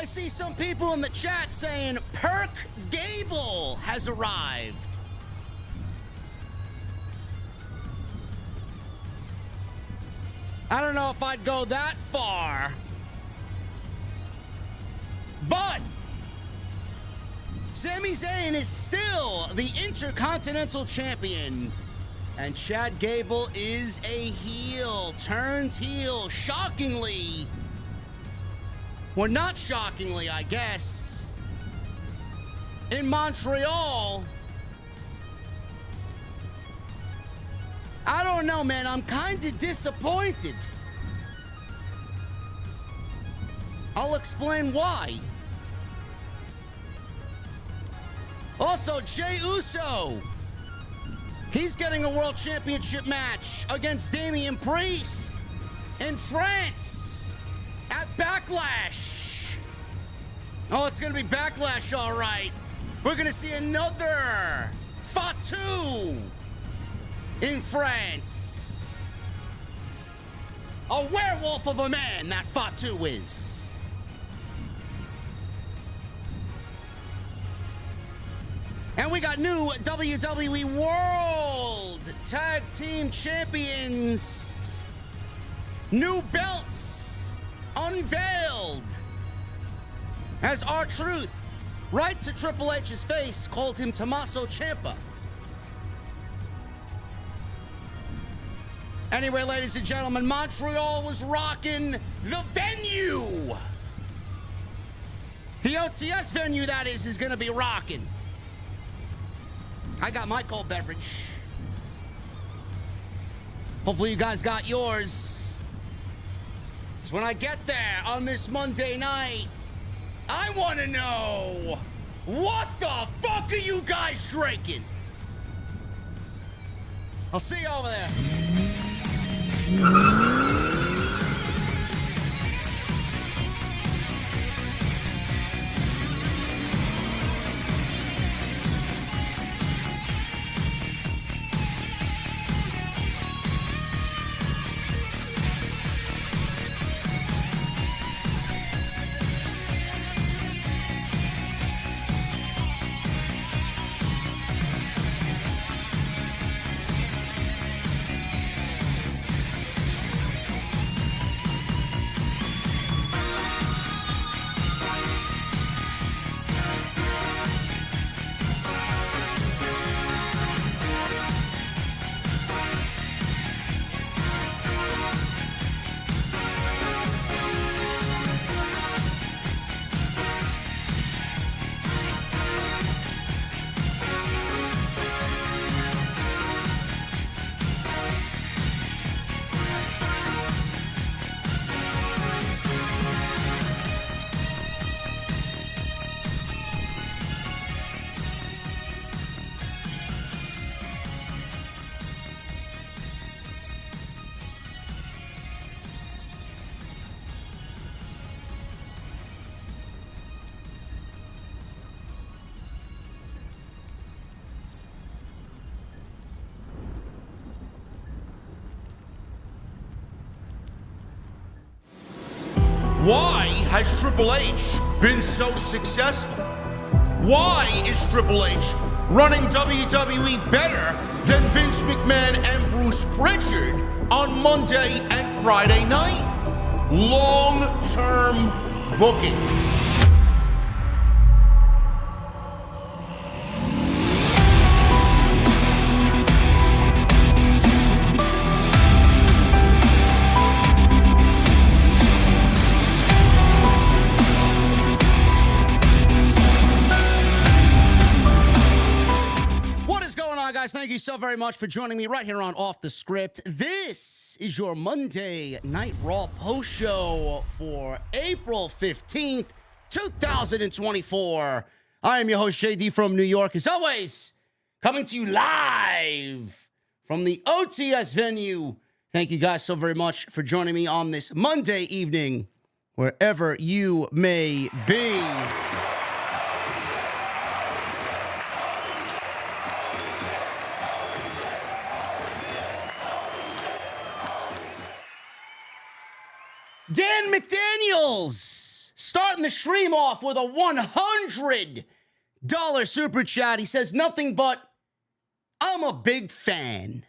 see some people in the chat saying Perk Gable has arrived. I don't know if I'd go that far. But Sami Zayn is still the Intercontinental Champion. And Chad Gable is a heel, turns heel, shockingly. Well, not shockingly, I guess. In Montreal. I don't know, man. I'm kind of disappointed. I'll explain why. Also, Jey Uso. He's getting a World Championship match against Damian Priest in France at Backlash. Oh, it's going to be Backlash, all right. We're going to see another Fatu in France. A werewolf of a man, that Fatu is. And we got new WWE World Tag Team Champions. New belts unveiled. As R-Truth, right to Triple H's face, called him Tommaso Ciampa. Anyway, ladies and gentlemen, Montreal was rocking the venue. The OTS venue, that is going to be rocking. I got my cold beverage. Hopefully you guys got yours. So when I get there on this Monday night, I want to know, what the fuck are you guys drinking? I'll see you over there. Why has Triple H been so successful? Why is Triple H running WWE better than Vince McMahon and Bruce Pritchard on Monday and Friday night? Long-term booking. Thank you so very much for joining me right here on Off the Script. This is your Monday Night Raw post show for April 15th, 2024. I am your host, JD from New York. As always, coming to you live from the OTS venue. Thank you guys so very much for joining me on this Monday evening, wherever you may be. Dan McDaniels starting the stream off with a $100 super chat. He says nothing but, I'm a big fan.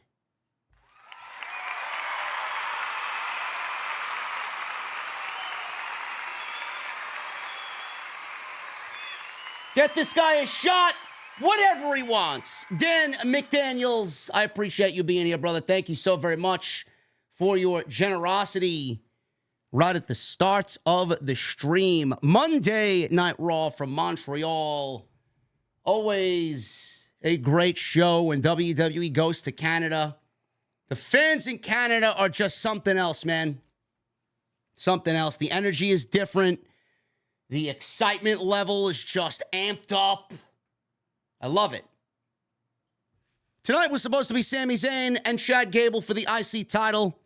Get this guy a shot, whatever he wants. Dan McDaniels, I appreciate you being here, brother. Thank you so very much for your generosity right at the start of the stream. Monday Night Raw from Montreal. Always a great show when WWE goes to Canada. The fans in Canada are just something else, man. Something else. The energy is different. The excitement level is just amped up. I love it. Tonight was supposed to be Sami Zayn and Chad Gable for the IC title.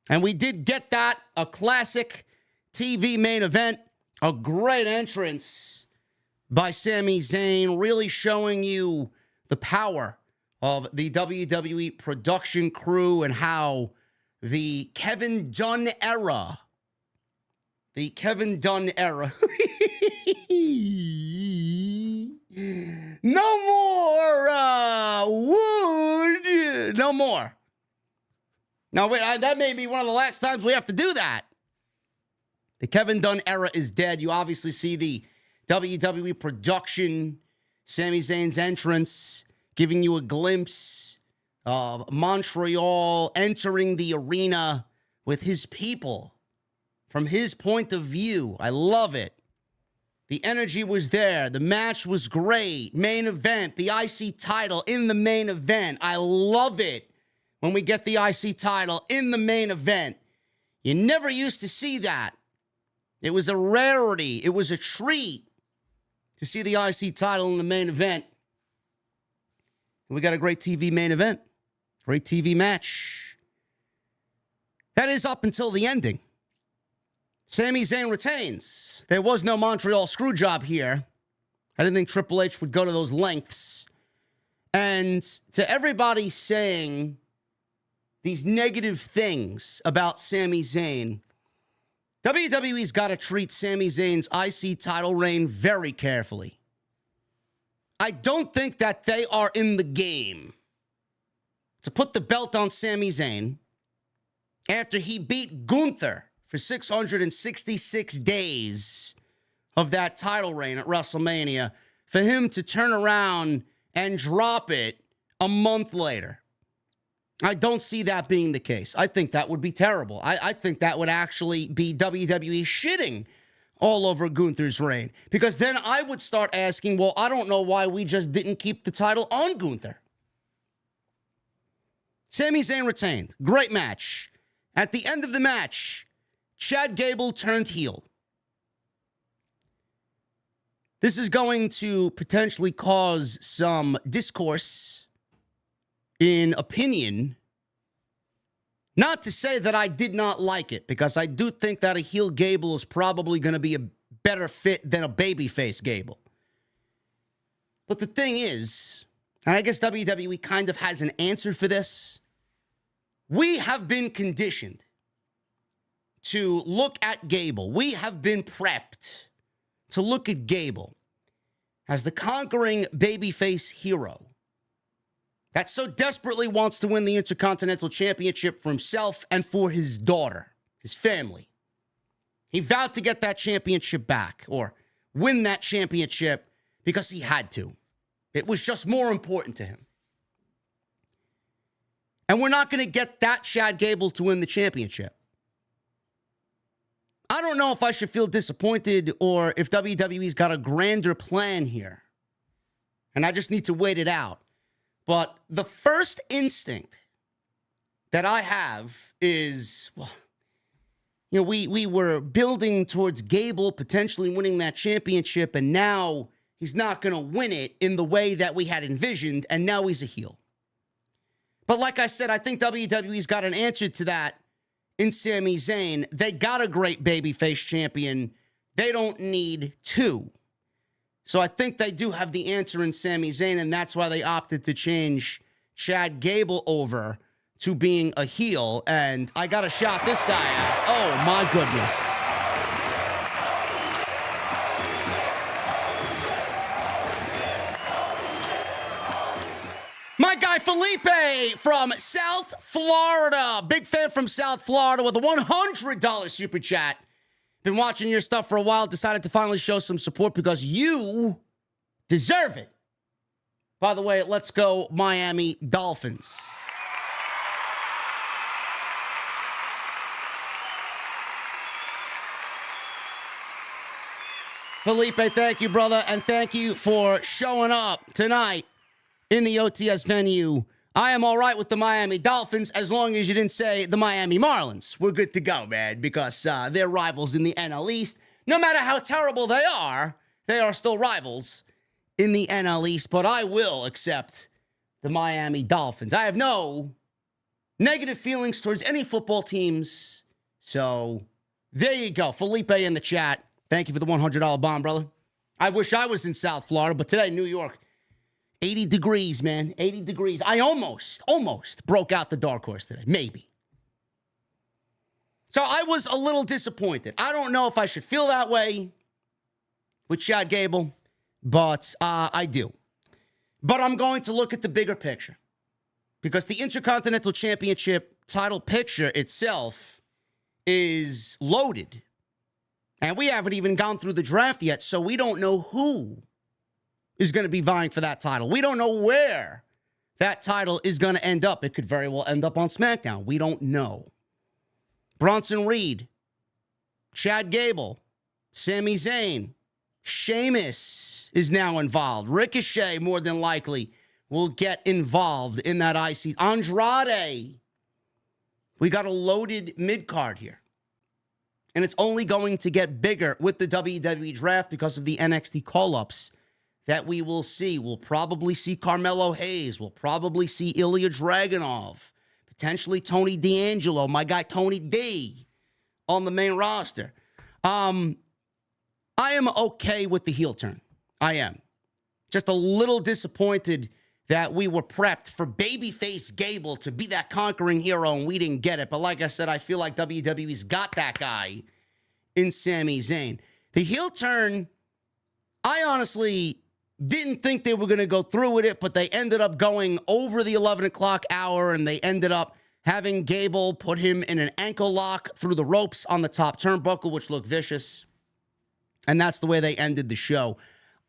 And we did get that. A classic TV main event. A great entrance by Sami Zayn, really showing you the power of the WWE production crew and how the Kevin Dunn era, no more wood, no more. Now, wait, that may be one of the last times we have to do that. The Kevin Dunn era is dead. You obviously see the WWE production, Sami Zayn's entrance, giving you a glimpse of Montreal entering the arena with his people from his point of view. I love it. The energy was there. The match was great. Main event, the IC title in the main event. I love it when we get the IC title in the main event. You never used to see that. It was a rarity. It was a treat to see the IC title in the main event. And we got a great TV main event. Great TV match. That is up until the ending. Sami Zayn retains. There was no Montreal screwjob here. I didn't think Triple H would go to those lengths. And to everybody saying these negative things about Sami Zayn, WWE's got to treat Sami Zayn's IC title reign very carefully. I don't think that they are in the game to put the belt on Sami Zayn after he beat Gunther for 666 days of that title reign at WrestleMania, for him to turn around and drop it a month later. I don't see that being the case. I think that would be terrible. I think that would actually be WWE shitting all over Gunther's reign. Because then I would start asking, well, I don't know why we just didn't keep the title on Gunther. Sami Zayn retained. Great match. At the end of the match, Chad Gable turned heel. This is going to potentially cause some discourse in opinion. Not to say that I did not like it, because I do think that a heel Gable is probably going to be a better fit than a babyface Gable. But the thing is, and I guess WWE kind of has an answer for this, we have been conditioned to look at Gable. We have been prepped to look at Gable as the conquering babyface hero that so desperately wants to win the Intercontinental Championship for himself and for his daughter, his family. He vowed to get that championship back, or win that championship, because he had to. It was just more important to him. And we're not going to get that Chad Gable to win the championship. I don't know if I should feel disappointed or if WWE's got a grander plan here. And I just need to wait it out. But the first instinct that I have is, well, you know, we were building towards Gable potentially winning that championship, and now he's not going to win it in the way that we had envisioned, and now he's a heel. But like I said, I think WWE's got an answer to that in Sami Zayn. They got a great babyface champion. They don't need two. So I think they do have the answer in Sami Zayn, and that's why they opted to change Chad Gable over to being a heel. And I got to shout this guy out. Oh, my goodness. Felipe from South Florida. Big fan from South Florida with a $100 super chat. Been watching your stuff for a while. Decided to finally show some support because you deserve it. By the way, let's go Miami Dolphins. Felipe, thank you, brother, and thank you for showing up tonight in the OTS venue. I am all right with the Miami Dolphins as long as you didn't say the Miami Marlins. We're good to go, man, because they're rivals in the NL East. No matter how terrible they are still rivals in the NL East, but I will accept the Miami Dolphins. I have no negative feelings towards any football teams, so there you go. Felipe in the chat. Thank you for the $100 bomb, brother. I wish I was in South Florida, but today, New York, 80 degrees, man. 80 degrees. I almost broke out the dark horse today. Maybe. So I was a little disappointed. I don't know if I should feel that way with Chad Gable, but I do. But I'm going to look at the bigger picture because the Intercontinental Championship title picture itself is loaded. And we haven't even gone through the draft yet, so we don't know who is going to be vying for that title. We don't know where that title is going to end up. It could very well end up on SmackDown. We don't know. Bronson Reed, Chad Gable, Sami Zayn, Sheamus is now involved. Ricochet, more than likely, will get involved in that IC. Andrade. We got a loaded mid-card here. And it's only going to get bigger with the WWE draft because of the NXT call-ups that we will see. We'll probably see Carmelo Hayes. We'll probably see Ilya Dragunov. Potentially Tony D'Angelo, my guy Tony D, on the main roster. I am okay with the heel turn. I am. Just a little disappointed that we were prepped for babyface Gable to be that conquering hero, and we didn't get it. But like I said, I feel like WWE's got that guy in Sami Zayn. The heel turn, I honestly didn't think they were going to go through with it, but they ended up going over the 11 o'clock hour, and they ended up having Gable put him in an ankle lock through the ropes on the top turnbuckle, which looked vicious. And that's the way they ended the show.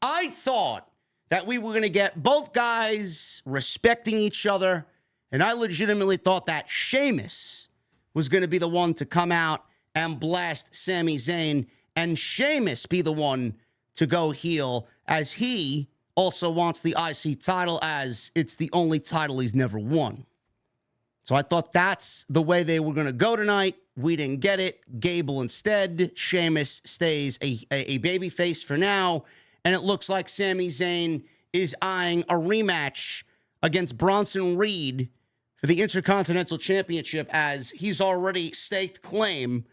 I thought that we were going to get both guys respecting each other. And I legitimately thought that Sheamus was going to be the one to come out and blast Sami Zayn, and Sheamus be the one to go heel, as he also wants the IC title, as it's the only title he's never won. So I thought that's the way they were going to go tonight. We didn't get it. Gable instead. Sheamus stays a babyface for now. And it looks like Sami Zayn is eyeing a rematch against Bronson Reed for the Intercontinental Championship, as he's already staked claim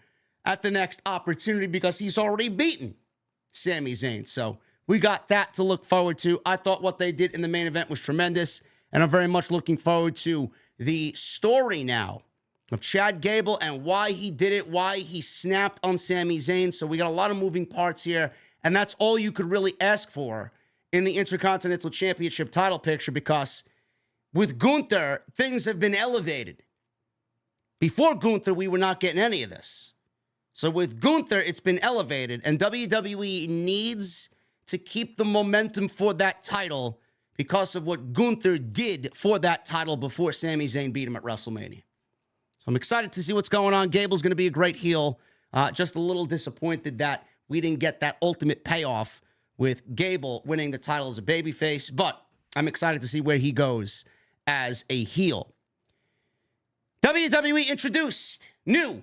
at the next opportunity because he's already beaten Sami Zayn. So we got that to look forward to. I thought what they did in the main event was tremendous, and I'm very much looking forward to the story now of Chad Gable and why he did it, why he snapped on Sami Zayn. So we got a lot of moving parts here. And that's all you could really ask for in the Intercontinental Championship title picture, because with Gunther, things have been elevated. Before Gunther, we were not getting any of this. So with Gunther, it's been elevated, and WWE needs to keep the momentum for that title because of what Gunther did for that title before Sami Zayn beat him at WrestleMania. So I'm excited to see what's going on. Gable's going to be a great heel. Just a little disappointed that we didn't get that ultimate payoff with Gable winning the title as a babyface, but I'm excited to see where he goes as a heel. WWE introduced new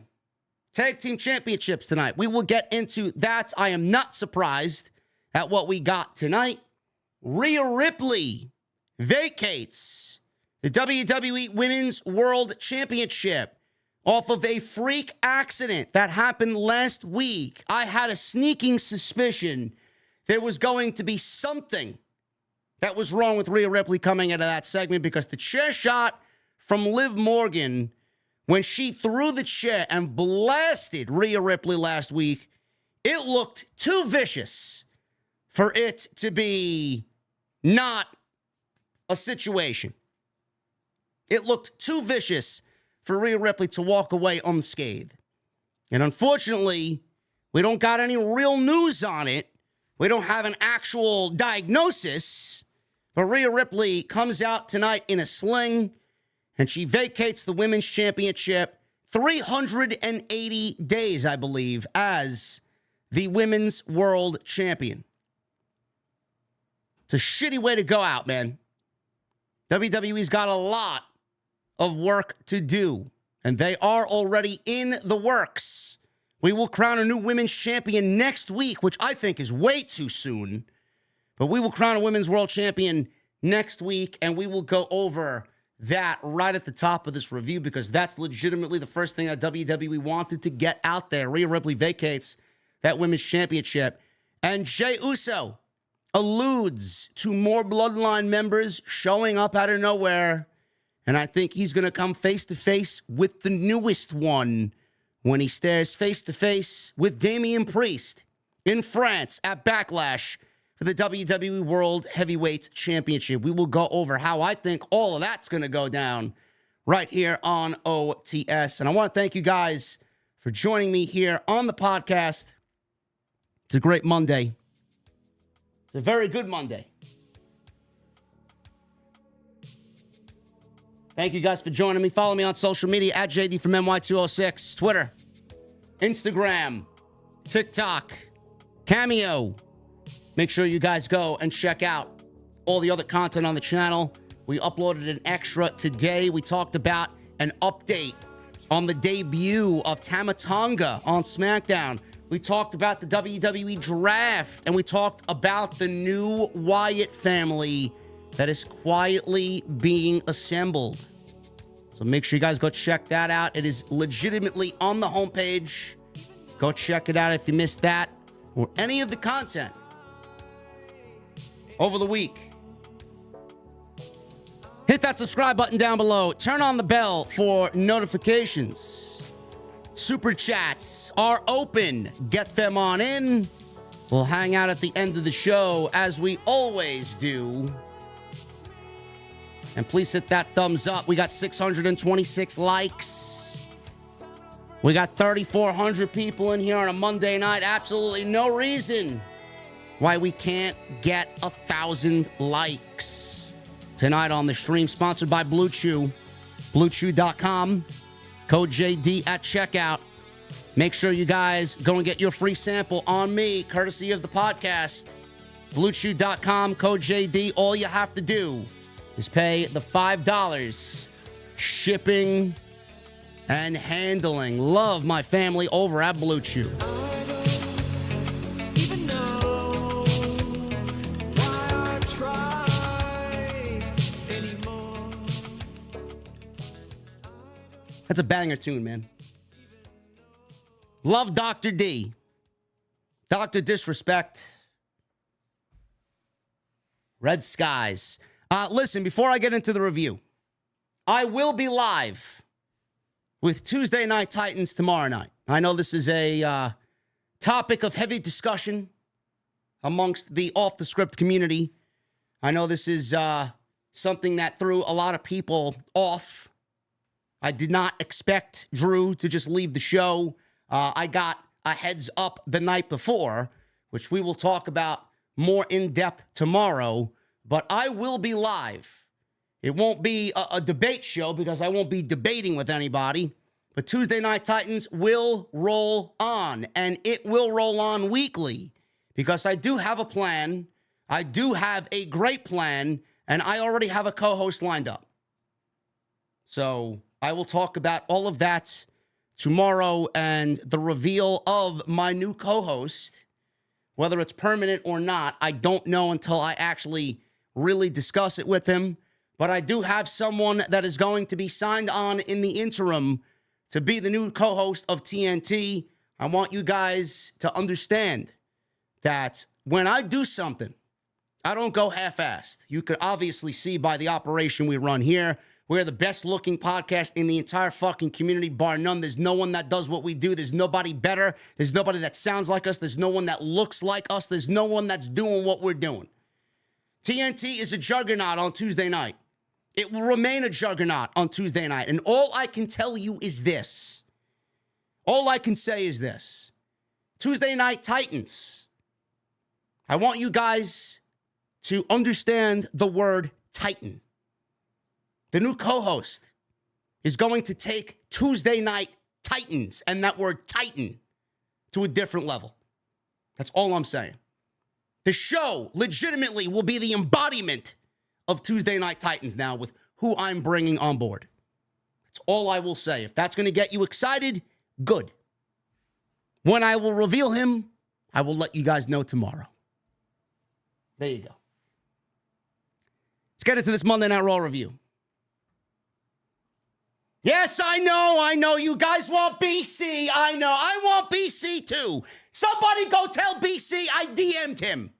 tag team championships tonight. We will get into that. I am not surprised at what we got tonight. Rhea Ripley vacates the WWE Women's World Championship off of a freak accident that happened last week. I had a sneaking suspicion there was going to be something that was wrong with Rhea Ripley coming into that segment, because the chair shot from Liv Morgan when she threw the chair and blasted Rhea Ripley last week, it looked too vicious for it to be not a situation. It looked too vicious for Rhea Ripley to walk away unscathed. And unfortunately, we don't got any real news on it. We don't have an actual diagnosis. But Rhea Ripley comes out tonight in a sling, and she vacates the Women's Championship 380 days, I believe, as the Women's World Champion. It's a shitty way to go out, man. WWE's got a lot of work to do, and they are already in the works. We will crown a new women's champion next week, which I think is way too soon. But we will crown a women's world champion next week, and we will go over that right at the top of this review because that's legitimately the first thing that WWE wanted to get out there. Rhea Ripley vacates that women's championship. And Jey Uso alludes to more Bloodline members showing up out of nowhere. And I think he's going to come face-to-face with the newest one when he stares face-to-face with Damian Priest in France at Backlash for the WWE World Heavyweight Championship. We will go over how I think all of that's going to go down right here on OTS. And I want to thank you guys for joining me here on the podcast. It's a great Monday. It's a very good Monday. Thank you guys for joining me. Follow me on social media at JD from NY206, Twitter, Instagram, TikTok, Cameo. Make sure you guys go and check out all the other content on the channel. We uploaded an extra today. We talked about an update on the debut of Tama Tonga on SmackDown. We talked about the WWE Draft, and we talked about the new Wyatt family that is quietly being assembled. So make sure you guys go check that out. It is legitimately on the homepage. Go check it out if you missed that or any of the content over the week. Hit that subscribe button down below. Turn on the bell for notifications. Super chats are open. Get them on in. We'll hang out at the end of the show as we always do. And please hit that thumbs up. We got 626 likes. We got 3,400 people in here on a Monday night. Absolutely no reason why we can't get 1,000 likes tonight on the stream. Sponsored by Blue Chew. BlueChew.com. Code JD at checkout. Make sure you guys go and get your free sample on me, courtesy of the podcast. BlueChew.com. Code JD. All you have to do is pay the $5 shipping and handling. Love my family over at Blue Chew. That's a banger tune, man. Love Dr. D. Dr. Disrespect. Red Skies. Listen, before I get into the review, I will be live with Tuesday Night Titans tomorrow night. I know this is a topic of heavy discussion amongst the off-the-script community. I know this is something that threw a lot of people off. I did not expect Drew to just leave the show. I got a heads up the night before, which we will talk about more in depth tomorrow. But I will be live. It won't be a debate show because I won't be debating with anybody. But Tuesday Night Titans will roll on, and it will roll on weekly because I do have a plan. I do have a great plan, and I already have a co-host lined up. So I will talk about all of that tomorrow and the reveal of my new co-host. Whether it's permanent or not, I don't know until I actually really discuss it with him. But I do have someone that is going to be signed on in the interim to be the new co-host of TNT. I want you guys to understand that when I do something, I don't go half-assed. You could obviously see by the operation we run here. We're the best-looking podcast in the entire fucking community, bar none. There's no one that does what we do. There's nobody better. There's nobody that sounds like us. There's no one that looks like us. There's no one that's doing what we're doing. TNT is a juggernaut on Tuesday night. It will remain a juggernaut on Tuesday night. And all I can tell you is this. All I can say is this. Tuesday Night Titans. I want you guys to understand the word Titan. The new co-host is going to take Tuesday Night Titans and that word Titan to a different level. That's all I'm saying. The show legitimately will be the embodiment of Tuesday Night Titans now with who I'm bringing on board. That's all I will say. If that's going to get you excited, good. When I will reveal him, I will let you guys know tomorrow. There you go. Let's get into this Monday Night Raw review. Yes, I know. You guys want BC. I know. I want BC too. Somebody go tell BC I DM'd him.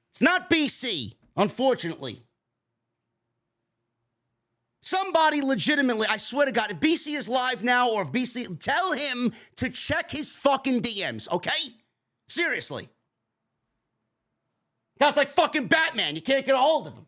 It's not BC, unfortunately. Somebody legitimately, I swear to God, if BC is live now or if BC, tell him to check his fucking DMs, okay? Seriously. Guy's like fucking Batman. You can't get a hold of him.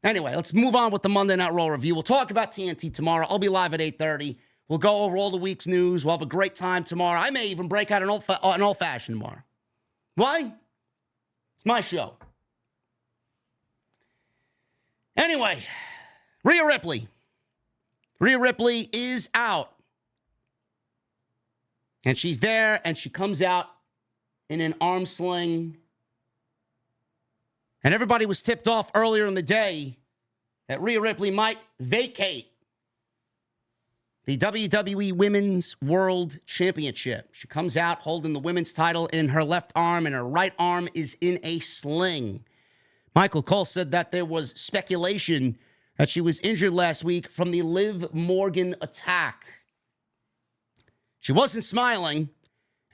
Anyway, let's move on with the Monday Night Raw review. We'll talk about TNT tomorrow. I'll be live at 8:30. We'll go over all the week's news. We'll have a great time tomorrow. I may even break out an old-fashioned tomorrow. Why? It's my show. Anyway, Rhea Ripley. Rhea Ripley is out. And she's there, and she comes out in an arm sling. And everybody was tipped off earlier in the day that Rhea Ripley might vacate the WWE Women's World Championship. She comes out holding the women's title in her left arm, and her right arm is in a sling. Michael Cole said that there was speculation that she was injured last week from the Liv Morgan attack. She wasn't smiling,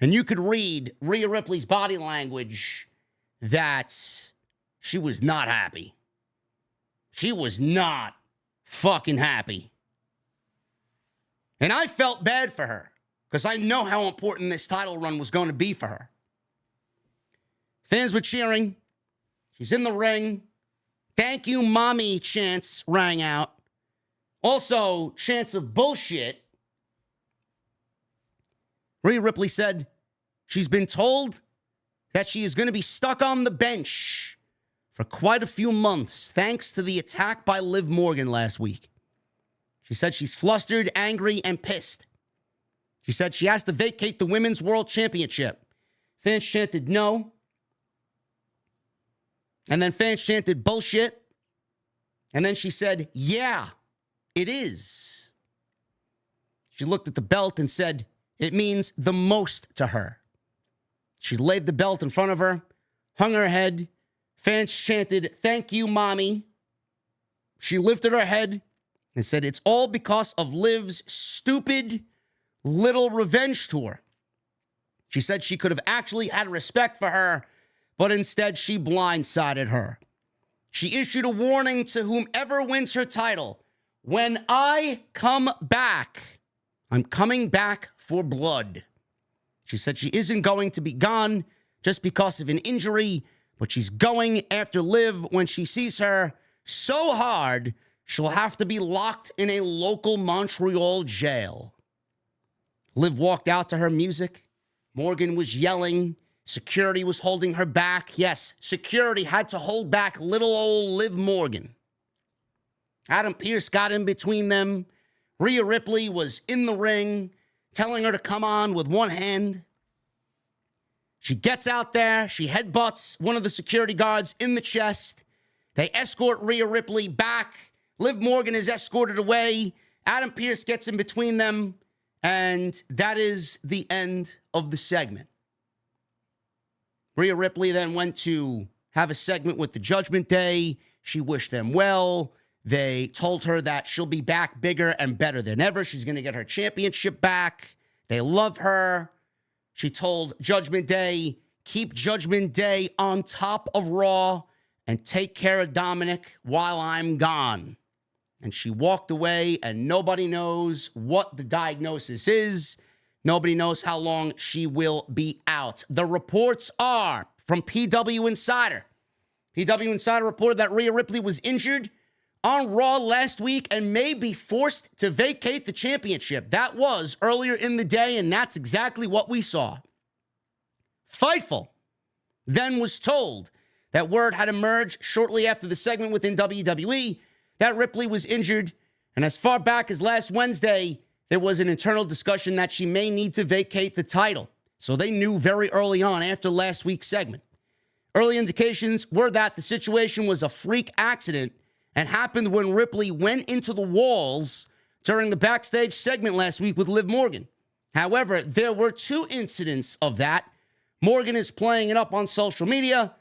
and you could read Rhea Ripley's body language that she was not happy. She was not fucking happy. And I felt bad for her because I know how important this title run was going to be for her. Fans were cheering. She's in the ring. Thank you, mommy chants rang out. Also, chants of bullshit. Rhea Ripley said she's been told that she is going to be stuck on the bench for quite a few months, thanks to the attack by Liv Morgan last week. She said she's flustered, angry, and pissed. She said she has to vacate the Women's World Championship. Fans chanted no. And then fans chanted bullshit. And then she said, yeah, it is. She looked at the belt and said, it means the most to her. She laid the belt in front of her, hung her head. Fans chanted, thank you, mommy. She lifted her head and said, it's all because of Liv's stupid little revenge tour. She said she could have actually had respect for her, but instead she blindsided her. She issued a warning to whomever wins her title. When I come back, I'm coming back for blood. She said she isn't going to be gone just because of an injury, but she's going after Liv when she sees her so hard, she'll have to be locked in a local Montreal jail. Liv walked out to her music. Morgan was yelling. Security was holding her back. Yes, security had to hold back little old Liv Morgan. Adam Pearce got in between them. Rhea Ripley was in the ring, telling her to come on with one hand. She gets out there. She headbutts one of the security guards in the chest. They escort Rhea Ripley back. Liv Morgan is escorted away. Adam Pearce gets in between them. And that is the end of the segment. Rhea Ripley then went to have a segment with the Judgment Day. She wished them well. They told her that she'll be back bigger and better than ever. She's going to get her championship back. They love her. She told Judgment Day, keep Judgment Day on top of Raw and take care of Dominic while I'm gone. And she walked away, and nobody knows what the diagnosis is. Nobody knows how long she will be out. The reports are from PW Insider. PW Insider reported that Rhea Ripley was injured on Raw last week and may be forced to vacate the championship. That was earlier in the day, and that's exactly what we saw. Fightful then was told that word had emerged shortly after the segment within WWE that Ripley was injured, and as far back as last Wednesday, there was an internal discussion that she may need to vacate the title. So they knew very early on after last week's segment. Early indications were that the situation was a freak accident and happened when Ripley went into the walls during the backstage segment last week with Liv Morgan. However, there were 2 incidents of that. Morgan is playing it up on social media,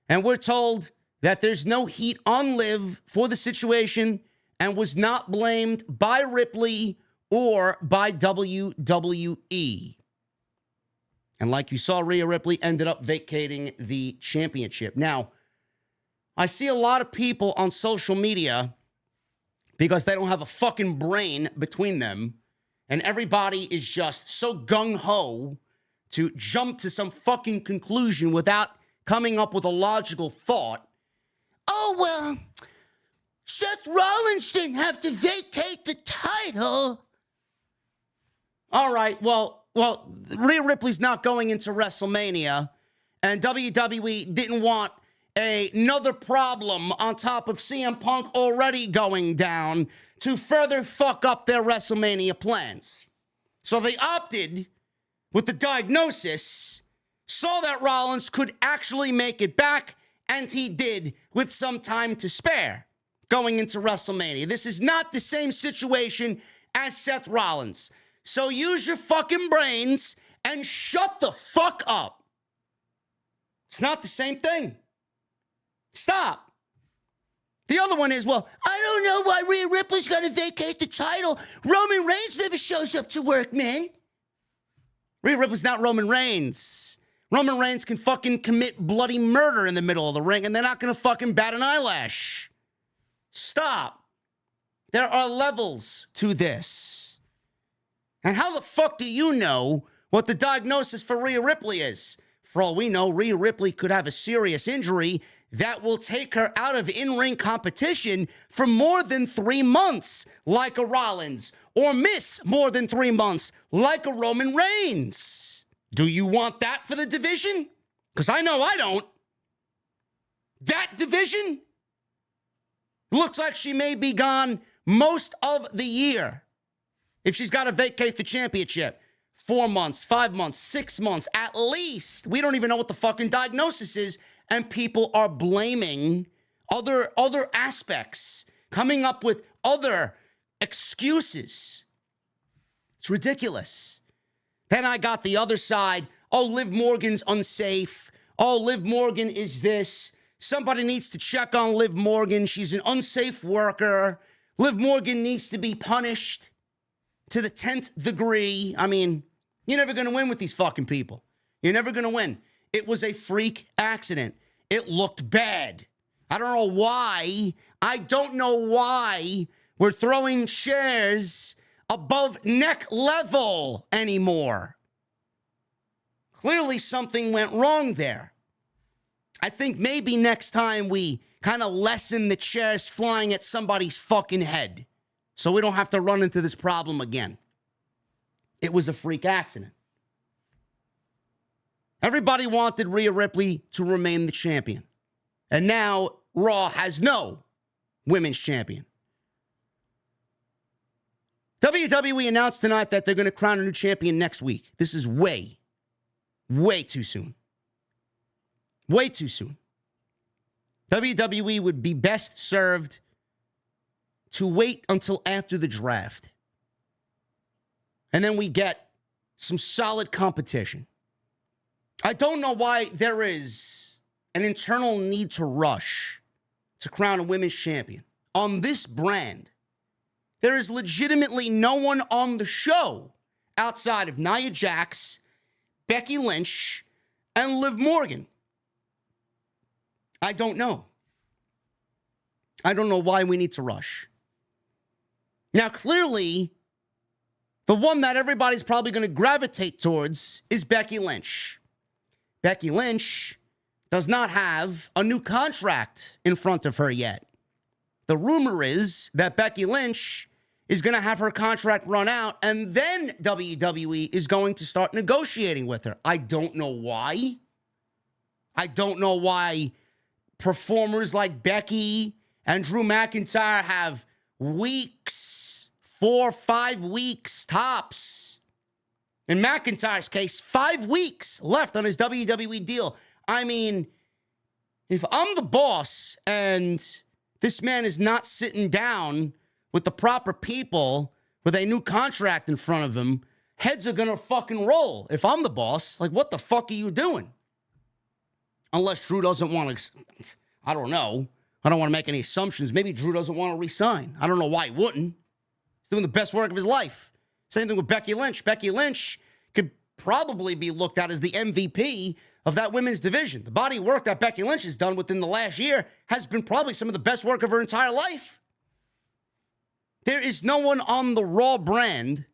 and we're told that there's no heat on Liv for the situation and was not blamed by Ripley or by WWE. And like you saw, Rhea Ripley ended up vacating the championship. Now, I see a lot of people on social media, because they don't have a fucking brain between them, and everybody is just so gung-ho to jump to some fucking conclusion without coming up with a logical thought. Oh, well, Seth Rollins didn't have to vacate the title. All right, well, Rhea Ripley's not going into WrestleMania, and WWE didn't want another problem on top of CM Punk already going down to further fuck up their WrestleMania plans. So they opted with the diagnosis, saw that Rollins could actually make it back, and he did with some time to spare going into WrestleMania. This is not the same situation as Seth Rollins. So use your fucking brains and shut the fuck up. It's not the same thing. Stop. The other one is, well, I don't know why Rhea Ripley's going to vacate the title. Roman Reigns never shows up to work, man. Rhea Ripley's not Roman Reigns. Roman Reigns can fucking commit bloody murder in the middle of the ring, and they're not going to fucking bat an eyelash. Stop. There are levels to this. And how the fuck do you know what the diagnosis for Rhea Ripley is? For all we know, Rhea Ripley could have a serious injury that will take her out of in-ring competition for more than 3 months, like a Rollins, or miss more than 3 months, like a Roman Reigns. Do you want that for the division? Because I know I don't. That division looks like she may be gone most of the year if she's got to vacate the championship. 4 months, 5 months, 6 months, at least. We don't even know what the fucking diagnosis is, and people are blaming other aspects, coming up with other excuses. It's ridiculous. Then I got the other side. Oh, Liv Morgan's unsafe. Oh, Liv Morgan is this. Somebody needs to check on Liv Morgan. She's an unsafe worker. Liv Morgan needs to be punished to the 10th degree. I mean, you're never going to win with these fucking people. You're never going to win. It was a freak accident. It looked bad. I don't know why. I don't know why we're throwing chairs above neck level anymore. Clearly something went wrong there. I think maybe next time we kind of lessen the chairs flying at somebody's fucking head so we don't have to run into this problem again. It was a freak accident. Everybody wanted Rhea Ripley to remain the champion. And now Raw has no women's champion. WWE announced tonight that they're going to crown a new champion next week. This is way too soon. Way too soon. WWE would be best served to wait until after the draft. And then we get some solid competition. I don't know why there is an internal need to rush to crown a women's champion. On this brand, there is legitimately no one on the show outside of Nia Jax, Becky Lynch, and Liv Morgan. I don't know. I don't know why we need to rush. Now, clearly, The one that everybody's probably going to gravitate towards is Becky Lynch. Becky Lynch does not have a new contract in front of her yet. The rumor is that Becky Lynch is going to have her contract run out, and then WWE is going to start negotiating with her. I don't know why. I don't know why performers like Becky and Drew McIntyre have weeks, 4 or 5 weeks tops. In McIntyre's case, 5 weeks left on his WWE deal. I mean, if I'm the boss and this man is not sitting down with the proper people with a new contract in front of him, heads are going to fucking roll. If I'm the boss, like, what the fuck are you doing? Unless Drew doesn't want to, I don't know. I don't want to make any assumptions. Maybe Drew doesn't want to resign. I don't know why he wouldn't. He's doing the best work of his life. Same thing with Becky Lynch. Becky Lynch could probably be looked at as the MVP of that women's division. The body work that Becky Lynch has done within the last year has been probably some of the best work of her entire life. There is no one on the Raw brand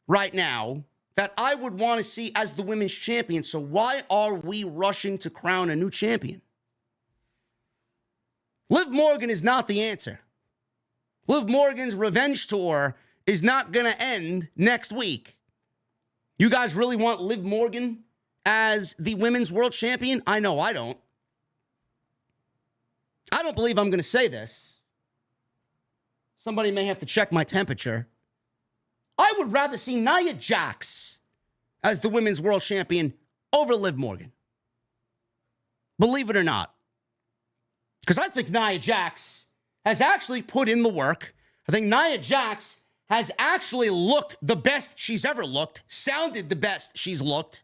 right now that I would want to see as the women's champion. So why are we rushing to crown a new champion? Liv Morgan is not the answer. Liv Morgan's revenge tour is not going to end next week. You guys really want Liv Morgan as the women's world champion? I know I don't. I don't believe I'm going to say this. Somebody may have to check my temperature. I would rather see Nia Jax as the women's world champion over Liv Morgan. Believe it or not. Because I think Nia Jax has actually put in the work. I think Nia Jax has actually looked the best she's ever looked, sounded the best she's looked,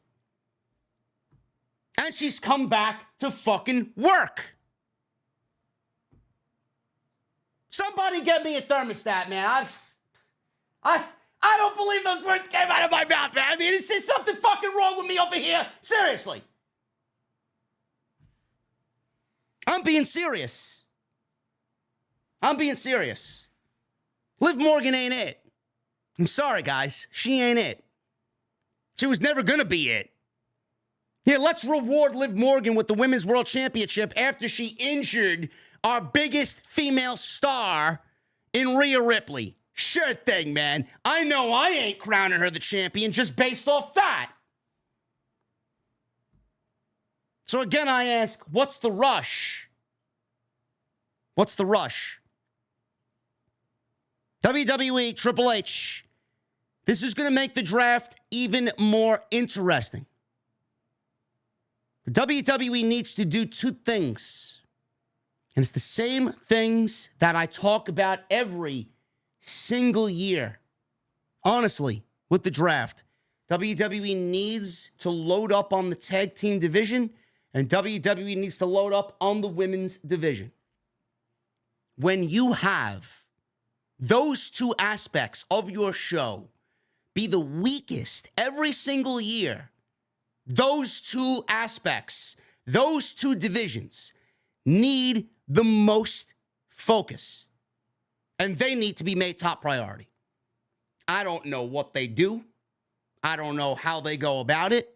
and she's come back to fucking work. Somebody get me a thermostat, man. I don't believe those words came out of my mouth, man. I mean, is there something fucking wrong with me over here? Seriously. I'm being serious. I'm being serious. Liv Morgan ain't it. I'm sorry, guys. She ain't it. She was never going to be it. Yeah, let's reward Liv Morgan with the Women's World Championship after she injured our biggest female star in Rhea Ripley. Sure thing, man. I know I ain't crowning her the champion just based off that. So again, I ask, what's the rush? What's the rush? WWE, Triple H. This is going to make the draft even more interesting. The WWE needs to do 2 things. And it's the same things that I talk about every single year. Honestly, with the draft. WWE needs to load up on the tag team division, and WWE needs to load up on the women's division. When you have those 2 aspects of your show be the weakest every single year, those 2 aspects, those 2 divisions need the most focus, and they need to be made top priority. I don't know what they do. I don't know how they go about it,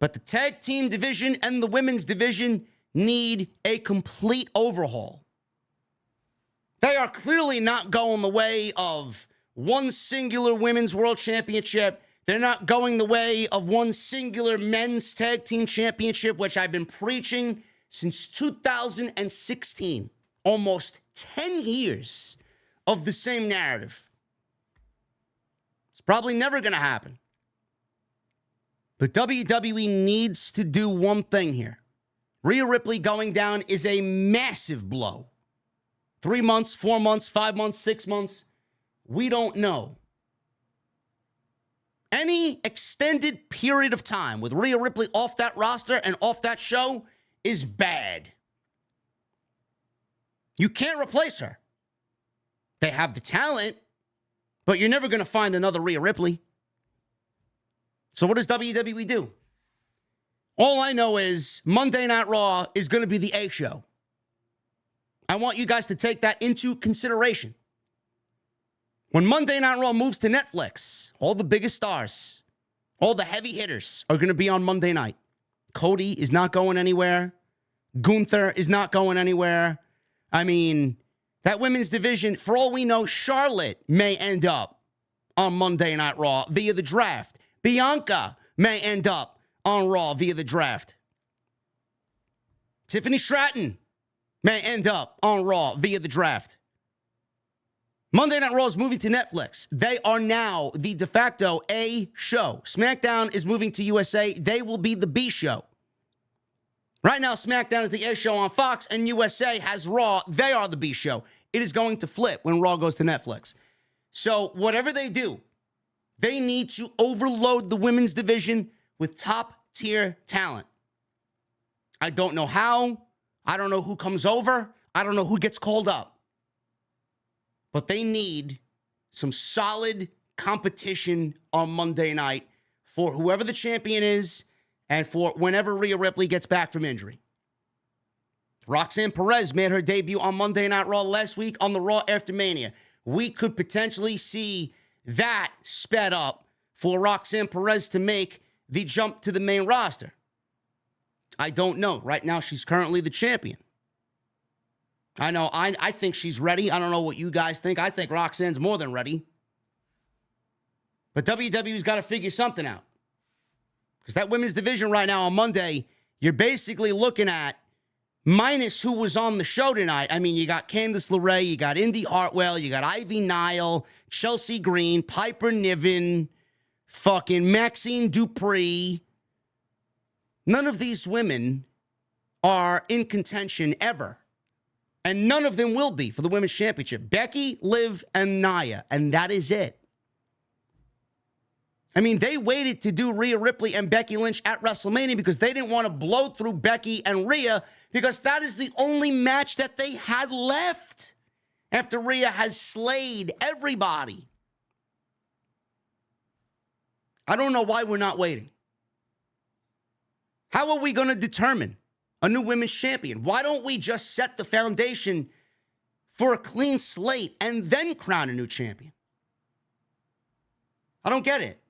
but the tag team division and the women's division need a complete overhaul. They are clearly not going the way of one singular women's world championship. They're not going the way of one singular men's tag team championship, which I've been preaching since 2016. Almost 10 years of the same narrative. It's probably never going to happen. But WWE needs to do one thing here. Rhea Ripley going down is a massive blow. 3 months, 4 months, 5 months, 6 months. We don't know. Any extended period of time with Rhea Ripley off that roster and off that show is bad. You can't replace her. They have the talent, but you're never going to find another Rhea Ripley. So what does WWE do? All I know is Monday Night Raw is going to be the A show. I want you guys to take that into consideration. When Monday Night Raw moves to Netflix, all the biggest stars, all the heavy hitters are going to be on Monday night. Cody is not going anywhere. Gunther is not going anywhere. I mean, that women's division, for all we know, Charlotte may end up on Monday Night Raw via the draft. Bianca may end up on Raw via the draft. Tiffany Stratton may end up on Raw via the draft. Monday Night Raw is moving to Netflix. They are now the de facto A show. SmackDown is moving to USA. They will be the B show. Right now, SmackDown is the A show on Fox, and USA has Raw. They are the B show. It is going to flip when Raw goes to Netflix. So whatever they do, they need to overload the women's division with top-tier talent. I don't know how. I don't know who comes over. I don't know who gets called up. But they need some solid competition on Monday night for whoever the champion is and for whenever Rhea Ripley gets back from injury. Roxanne Perez made her debut on Monday Night Raw last week on the Raw after Mania. We could potentially see that sped up for Roxanne Perez to make the jump to the main roster. I don't know. Right now, she's currently the champion. I know, I think she's ready. I don't know what you guys think. I think Roxanne's more than ready. But WWE's got to figure something out. Because that women's division right now on Monday, you're basically looking at, minus who was on the show tonight. I mean, you got Candice LeRae, you got Indy Hartwell, you got Ivy Nile, Chelsea Green, Piper Niven, fucking Maxine Dupree. None of these women are in contention ever. And none of them will be for the Women's Championship. Becky, Liv, and Nia. And that is it. I mean, they waited to do Rhea Ripley and Becky Lynch at WrestleMania because they didn't want to blow through Becky and Rhea because that is the only match that they had left after Rhea has slayed everybody. I don't know why we're not waiting. How are we going to determine a new women's champion? Why don't we just set the foundation for a clean slate and then crown a new champion? I don't get it.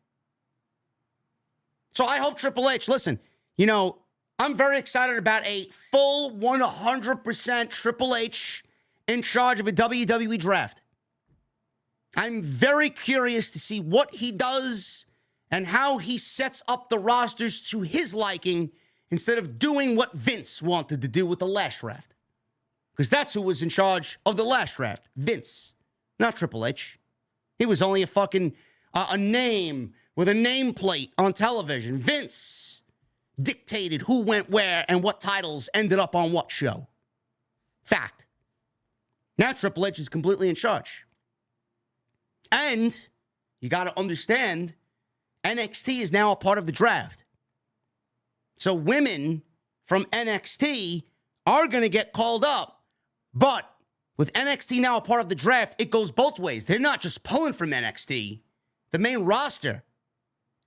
So I hope Triple H, listen, you know, I'm very excited about a full 100% Triple H in charge of a WWE draft. I'm very curious to see what he does and how he sets up the rosters to his liking instead of doing what Vince wanted to do with the last draft. Because that's who was in charge of the last draft. Vince, not Triple H. He was only a fucking a name with a nameplate on television. Vince dictated who went where and what titles ended up on what show. Fact. Now Triple H is completely in charge. And you got to understand, NXT is now a part of the draft. So women from NXT are going to get called up. But with NXT now a part of the draft, it goes both ways. They're not just pulling from NXT. The main roster,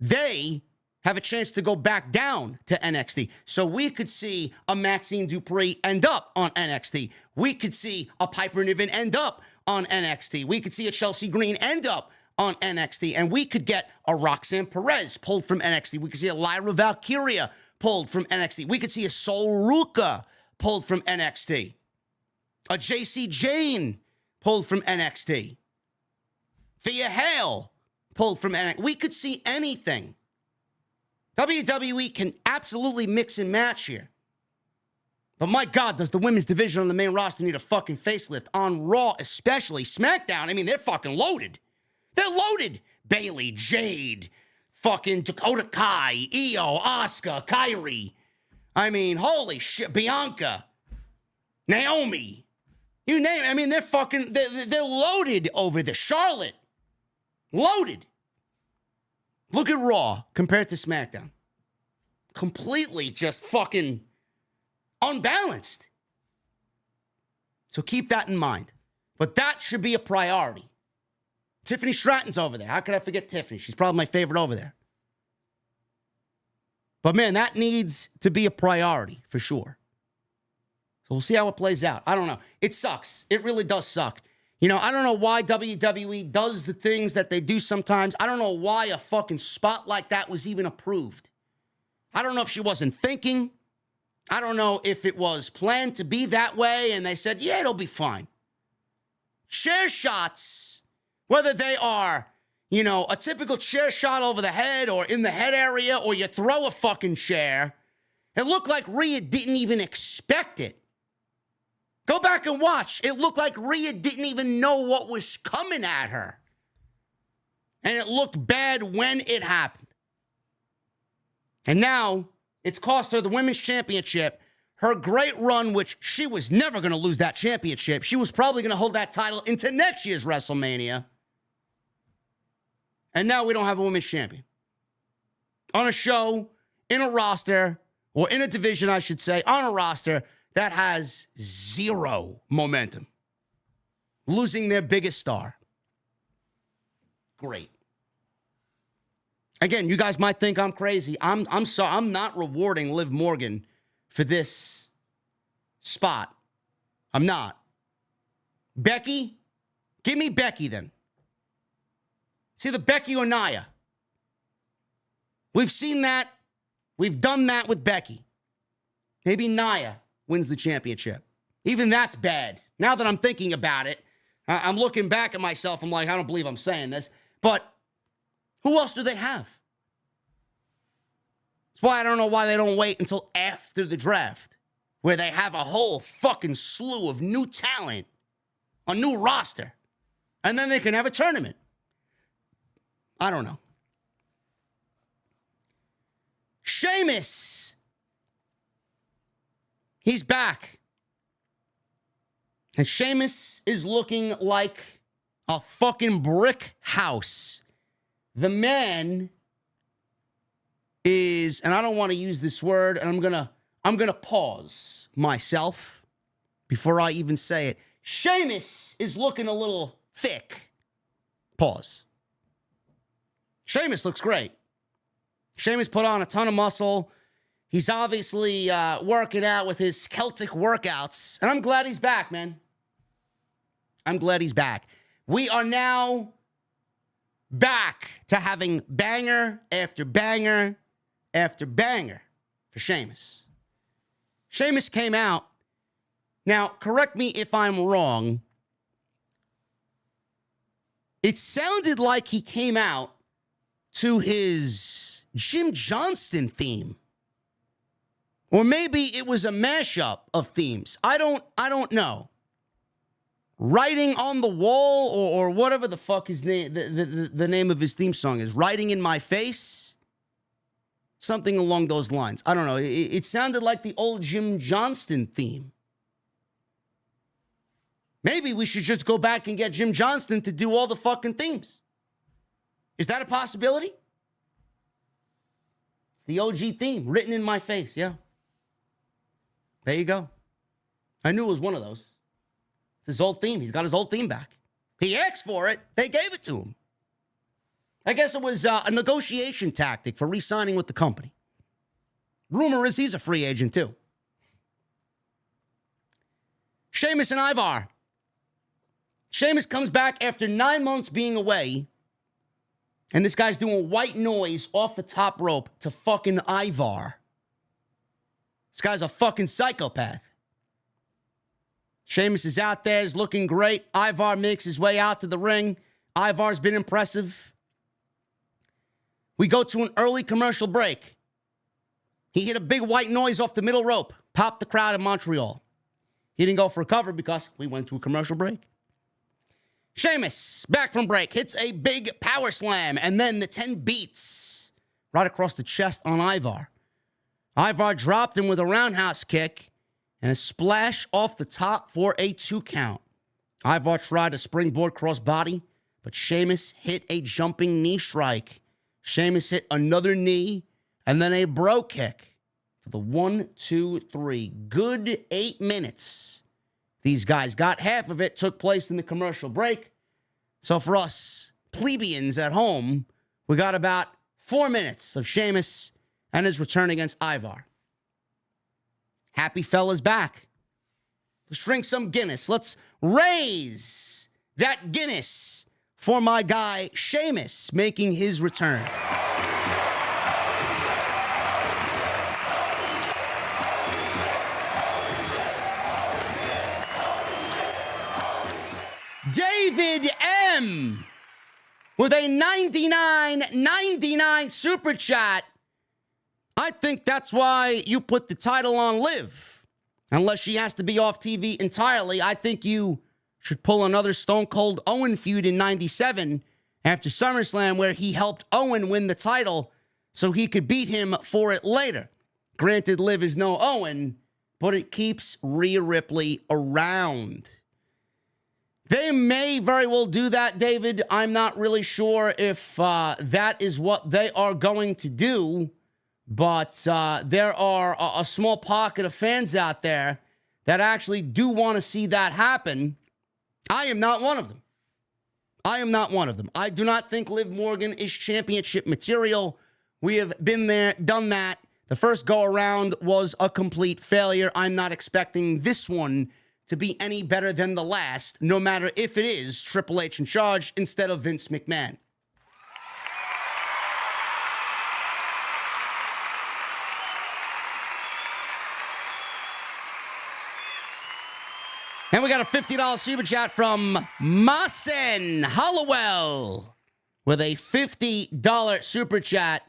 they have a chance to go back down to NXT. So we could see a Maxine Dupree end up on NXT. We could see a Piper Niven end up on NXT. We could see a Chelsea Green end up on NXT. And we could get a Roxanne Perez pulled from NXT. We could see a Lyra Valkyria pulled from NXT. We could see a Sol Ruka pulled from NXT. A JC Jane pulled from NXT. Thea Hale pulled from NXT. We could see anything. WWE can absolutely mix and match here. But my God, does the women's division on the main roster need a fucking facelift? On Raw, especially. SmackDown, I mean, they're fucking loaded. They're loaded. Bayley, Jade, fucking Dakota Kai, Io, Asuka, Kairi. I mean, holy shit. Bianca, Naomi. You name it. I mean, they're loaded over there. Charlotte, loaded. Look at Raw compared to SmackDown. Completely just fucking unbalanced. So keep that in mind. But that should be a priority. Tiffany Stratton's over there. How could I forget Tiffany? She's probably my favorite over there. But man, that needs to be a priority for sure. So we'll see how it plays out. I don't know. It sucks. It really does suck. You know, I don't know why WWE does the things that they do sometimes. I don't know why a fucking spot like that was even approved. I don't know if she wasn't thinking. I don't know if it was planned to be that way and they said, yeah, it'll be fine. Chair shots, whether they are, you know, a typical chair shot over the head or in the head area or you throw a fucking chair, it looked like Rhea didn't even expect it. Go back and watch. It looked like Rhea didn't even know what was coming at her. And it looked bad when it happened. And now it's cost her the women's championship, her great run, which she was never going to lose that championship. She was probably going to hold that title into next year's WrestleMania. And now we don't have a women's champion. On a show, in a roster, or in a division, I should say, on a roster that has zero momentum. Losing their biggest star. Great. Again, you guys might think I'm crazy. I'm sorry. I'm not rewarding Liv Morgan for this spot. I'm not. Becky? Give me Becky then. It's either Becky or Nia. We've seen that. We've done that with Becky. Maybe Nia wins the championship. Even that's bad. Now that I'm thinking about it, I'm looking back at myself. I'm like, I don't believe I'm saying this. But who else do they have? That's why I don't know why they don't wait until after the draft, where they have a whole fucking slew of new talent, a new roster, and then they can have a tournament. I don't know. Sheamus. He's back. And Sheamus is looking like a fucking brick house. The man is, and I don't want to use this word, and I'm gonna pause myself before I even say it. Sheamus is looking a little thick. Pause. Sheamus looks great. Sheamus put on a ton of muscle. He's obviously working out with his Celtic workouts. And I'm glad he's back, man. I'm glad he's back. We are now back to having banger after banger after banger for Sheamus. Sheamus came out. Now, correct me if I'm wrong. It sounded like he came out to his Jim Johnston theme. Or maybe it was a mashup of themes. I don't know. Writing on the Wall or whatever the fuck his name, the name of his theme song is. Writing in My Face. Something along those lines. I don't know. It sounded like the old Jim Johnston theme. Maybe we should just go back and get Jim Johnston to do all the fucking themes. Is that a possibility? The OG theme, Written in My Face, yeah. There you go. I knew it was one of those. It's his old theme. He's got his old theme back. He asked for it. They gave it to him. I guess it was a negotiation tactic for re-signing with the company. Rumor is he's a free agent, too. Sheamus and Ivar. Sheamus comes back after 9 months being away. And this guy's doing white noise off the top rope to fucking Ivar. This guy's a fucking psychopath. Sheamus is out there. He's looking great. Ivar makes his way out to the ring. Ivar's been impressive. We go to an early commercial break. He hit a big white noise off the middle rope. Popped the crowd in Montreal. He didn't go for a cover because we went to a commercial break. Sheamus, back from break, hits a big power slam, and then the 10 beats right across the chest on Ivar. Ivar dropped him with a roundhouse kick and a splash off the top for a 2 count. Ivar tried a springboard crossbody, but Sheamus hit a jumping knee strike. Sheamus hit another knee and then a bro kick for the 1, 2, 3. Good 8 minutes. These guys got half of it, took place in the commercial break. So for us plebeians at home, we got about 4 minutes of Sheamus and his return against Ivar. Happy fella's back. Let's drink some Guinness. Let's raise that Guinness for my guy Sheamus making his return. David M. with a $99.99 super chat. I think that's why you put the title on Liv. Unless she has to be off TV entirely, I think you should pull another Stone Cold Owen feud in 97 after SummerSlam where he helped Owen win the title so he could beat him for it later. Granted, Liv is no Owen, but it keeps Rhea Ripley around. They may very well do that, David. I'm not really sure if that is what they are going to do. But there are a small pocket of fans out there that actually do want to see that happen. I am not one of them. I am not one of them. I do not think Liv Morgan is championship material. We have been there, done that. The first go-around was a complete failure. I'm not expecting this one to be any better than the last, no matter if it is Triple H in charge instead of Vince McMahon. And we got a $50 super chat from Masen Hollowell with a $50 super chat.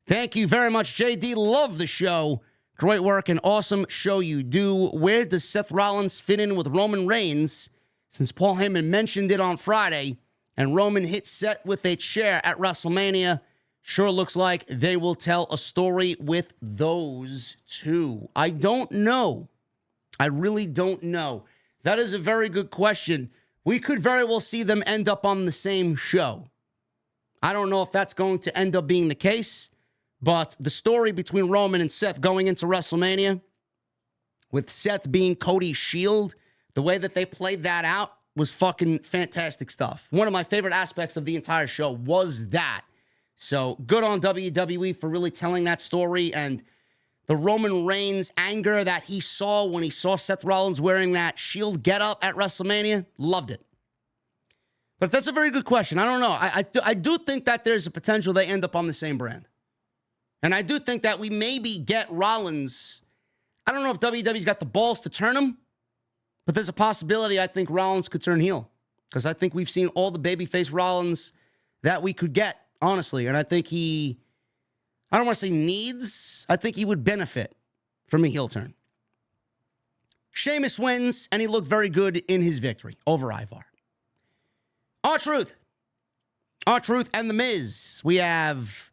Thank you very much, JD. Love the show. Great work and awesome show you do. Where does Seth Rollins fit in with Roman Reigns? Since Paul Heyman mentioned it on Friday and Roman hit Seth with a chair at WrestleMania, sure looks like they will tell a story with those two. I don't know. I really don't know. That is a very good question. We could very well see them end up on the same show. I don't know if that's going to end up being the case, but the story between Roman and Seth going into WrestleMania, with Seth being Cody's Shield, the way that they played that out was fucking fantastic stuff. One of my favorite aspects of the entire show was that. So good on WWE for really telling that story, and the Roman Reigns anger that he saw when he saw Seth Rollins wearing that Shield getup at WrestleMania, loved it. But that's a very good question. I don't know. I do think that there's a potential they end up on the same brand. And I do think that we maybe get Rollins. I don't know if WWE's got the balls to turn him, but there's a possibility I think Rollins could turn heel. Because I think we've seen all the babyface Rollins that we could get, honestly. And I think I don't want to say needs, I think he would benefit from a heel turn. Sheamus wins, and he looked very good in his victory over Ivar. R-Truth and The Miz. We have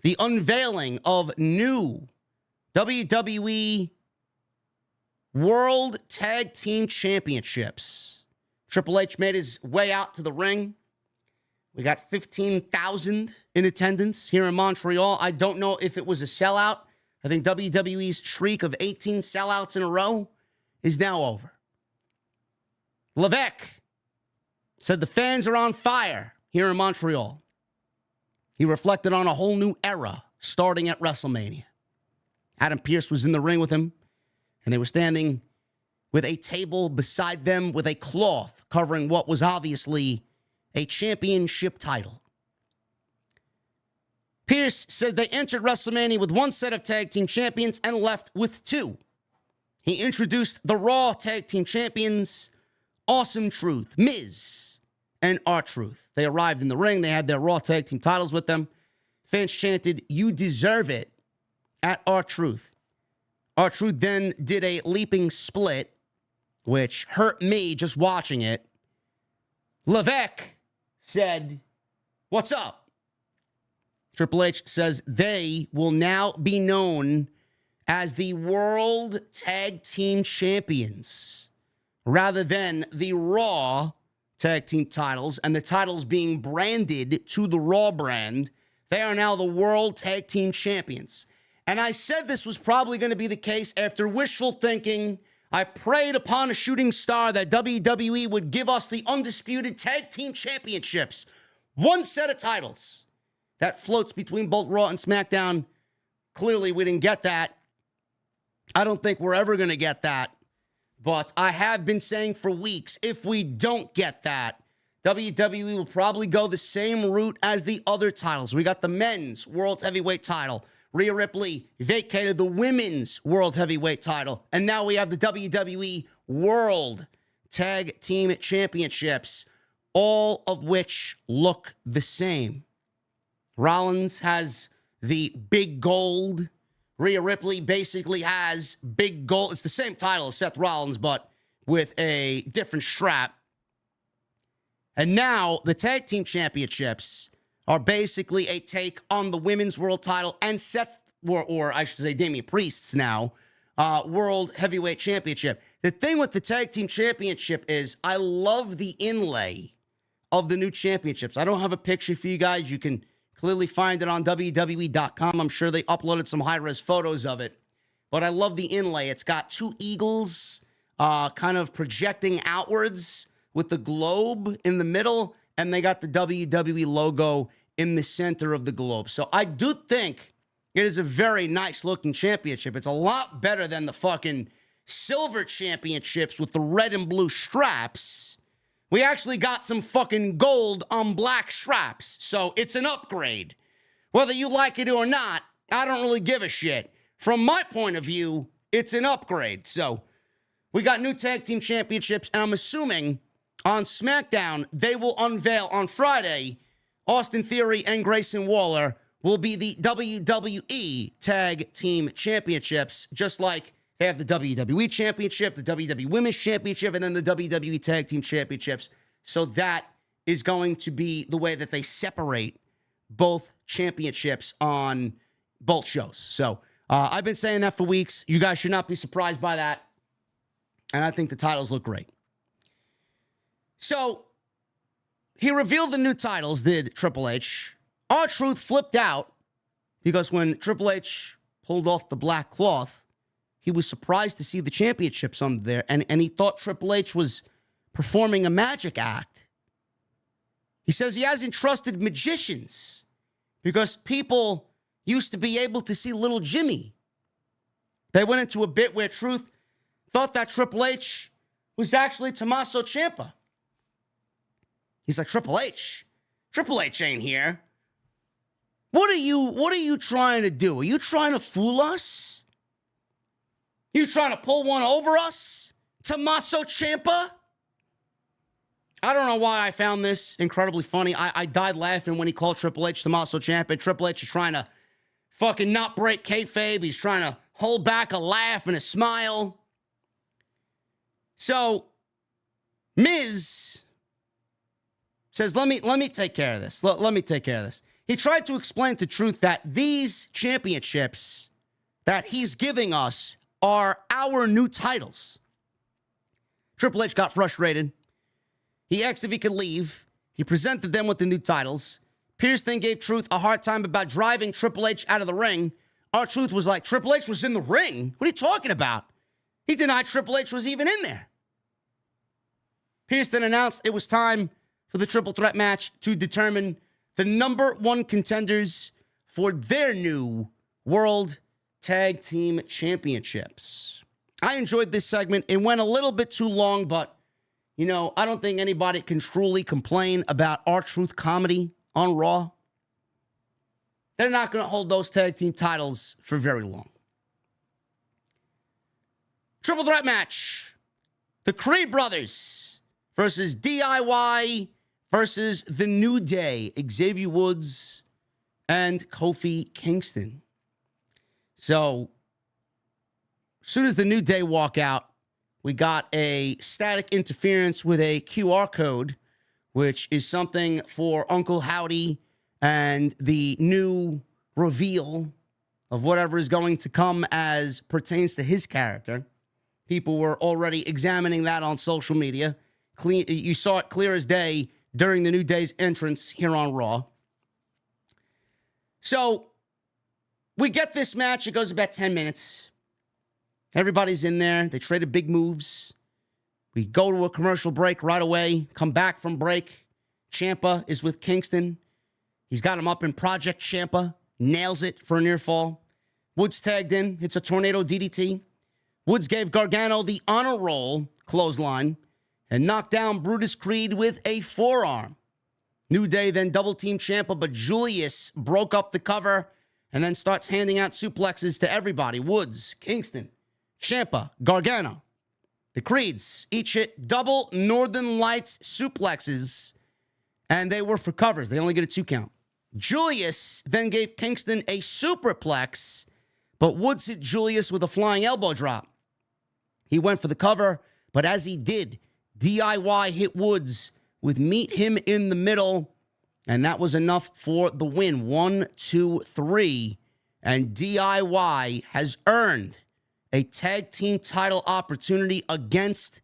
the unveiling of new WWE World Tag Team Championships. Triple H made his way out to the ring. We got 15,000 in attendance here in Montreal. I don't know if it was a sellout. I think WWE's streak of 18 sellouts in a row is now over. Levesque said the fans are on fire here in Montreal. He reflected on a whole new era starting at WrestleMania. Adam Pearce was in the ring with him, and they were standing with a table beside them with a cloth covering what was obviously a championship title. Pearce said they entered WrestleMania with one set of tag team champions and left with two. He introduced the Raw tag team champions, Awesome Truth, Miz, and R-Truth. They arrived in the ring. They had their Raw tag team titles with them. Fans chanted, "You deserve it," at R-Truth. R-Truth then did a leaping split, which hurt me just watching it. Levesque said, "What's up?" Triple H says they will now be known as the World Tag Team Champions rather than the Raw Tag Team titles, and the titles being branded to the Raw brand. They are now the World Tag Team Champions. And I said this was probably going to be the case after wishful thinking. I prayed upon a shooting star that WWE would give us the undisputed Tag Team Championships. One set of titles that floats between both Raw and SmackDown. Clearly, we didn't get that. I don't think we're ever going to get that. But I have been saying for weeks, if we don't get that, WWE will probably go the same route as the other titles. We got the men's World Heavyweight title. Rhea Ripley vacated the women's World Heavyweight title. And now we have the WWE World Tag Team Championships, all of which look the same. Rollins has the big gold. Rhea Ripley basically has big gold. It's the same title as Seth Rollins, but with a different strap. And now the Tag Team Championships are basically a take on the Women's World title and Seth, or I should say Damian Priest's now, World Heavyweight Championship. The thing with the Tag Team Championship is I love the inlay of the new championships. I don't have a picture for you guys. You can clearly find it on WWE.com. I'm sure they uploaded some high-res photos of it. But I love the inlay. It's got two eagles kind of projecting outwards with the globe in the middle, and they got the WWE logo in the center of the globe. So I do think it is a very nice-looking championship. It's a lot better than the fucking silver championships with the red and blue straps. We actually got some fucking gold on black straps, so it's an upgrade. Whether you like it or not, I don't really give a shit. From my point of view, it's an upgrade. So we got new tag team championships, and I'm assuming on SmackDown, they will unveil on Friday, Austin Theory and Grayson Waller will be the WWE Tag Team Championships, just like they have the WWE Championship, the WWE Women's Championship, and then the WWE Tag Team Championships. So that is going to be the way that they separate both championships on both shows. So I've been saying that for weeks. You guys should not be surprised by that. And I think the titles look great. So he revealed the new titles, did Triple H. R-Truth flipped out because when Triple H pulled off the black cloth, he was surprised to see the championships on there, and he thought Triple H was performing a magic act. He says he hasn't trusted magicians because people used to be able to see little Jimmy. They went into a bit where Truth thought that Triple H was actually Tommaso Ciampa. He's like, Triple H ain't here. What are you trying to do? Are you trying to fool us? You trying to pull one over us? Tommaso Ciampa? I don't know why I found this incredibly funny. I died laughing when he called Triple H Tommaso Ciampa. Triple H is trying to fucking not break kayfabe. He's trying to hold back a laugh and a smile. So, Miz says, let me take care of this. Let me take care of this. He tried to explain to Truth that these championships that he's giving us are our new titles. Triple H got frustrated. He asked if he could leave. He presented them with the new titles. Pierce then gave Truth a hard time about driving Triple H out of the ring. R-Truth was like, Triple H was in the ring? What are you talking about? He denied Triple H was even in there. Pierce then announced it was time for the triple threat match to determine the number one contenders for their new World Tag Team Championships. I enjoyed this segment. It went a little bit too long, but, I don't think anybody can truly complain about R-Truth comedy on Raw. They're not going to hold those tag team titles for very long. Triple threat match. The Creed Brothers versus DIY versus The New Day, Xavier Woods and Kofi Kingston. So, as soon as The New Day walk out, we got a static interference with a QR code, which is something for Uncle Howdy and the new reveal of whatever is going to come as pertains to his character. People were already examining that on social media. You saw it clear as day during the New Day's entrance here on Raw. So, we get this match. It goes about 10 minutes. Everybody's in there. They traded big moves. We go to a commercial break right away. Come back from break. Ciampa is with Kingston. He's got him up in Project Ciampa. Nails it for a near fall. Woods tagged in. Hits a tornado DDT. Woods gave Gargano the honor roll clothesline. and knocked down Brutus Creed with a forearm. New Day then double-teamed Ciampa, but Julius broke up the cover and then starts handing out suplexes to everybody. Woods, Kingston, Ciampa, Gargano. The Creeds each hit double Northern Lights suplexes, and they were for covers. They only get a 2 count. Julius then gave Kingston a superplex, but Woods hit Julius with a flying elbow drop. He went for the cover, but as he did, DIY hit Woods with meet him in the middle, and that was enough for the win. 1, 2, 3, and DIY has earned a tag team title opportunity against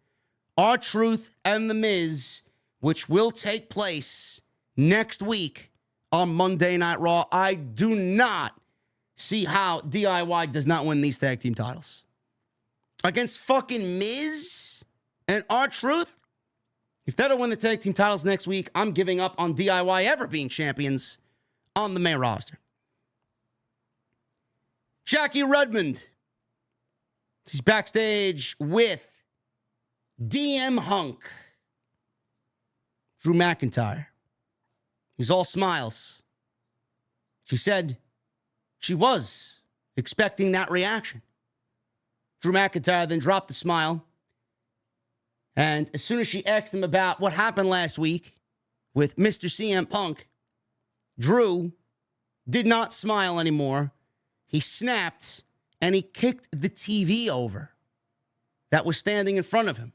R-Truth and The Miz, which will take place next week on Monday Night Raw. I do not see how DIY does not win these tag team titles. Against fucking Miz and R-Truth? If they don't win the tag team titles next week, I'm giving up on DIY ever being champions on the main roster. Jackie Redmond. She's backstage with DM Hunk. Drew McIntyre. He's all smiles. She said she was expecting that reaction. Drew McIntyre then dropped the smile. And as soon as she asked him about what happened last week with Mr. CM Punk, Drew did not smile anymore. He snapped and he kicked the TV over that was standing in front of him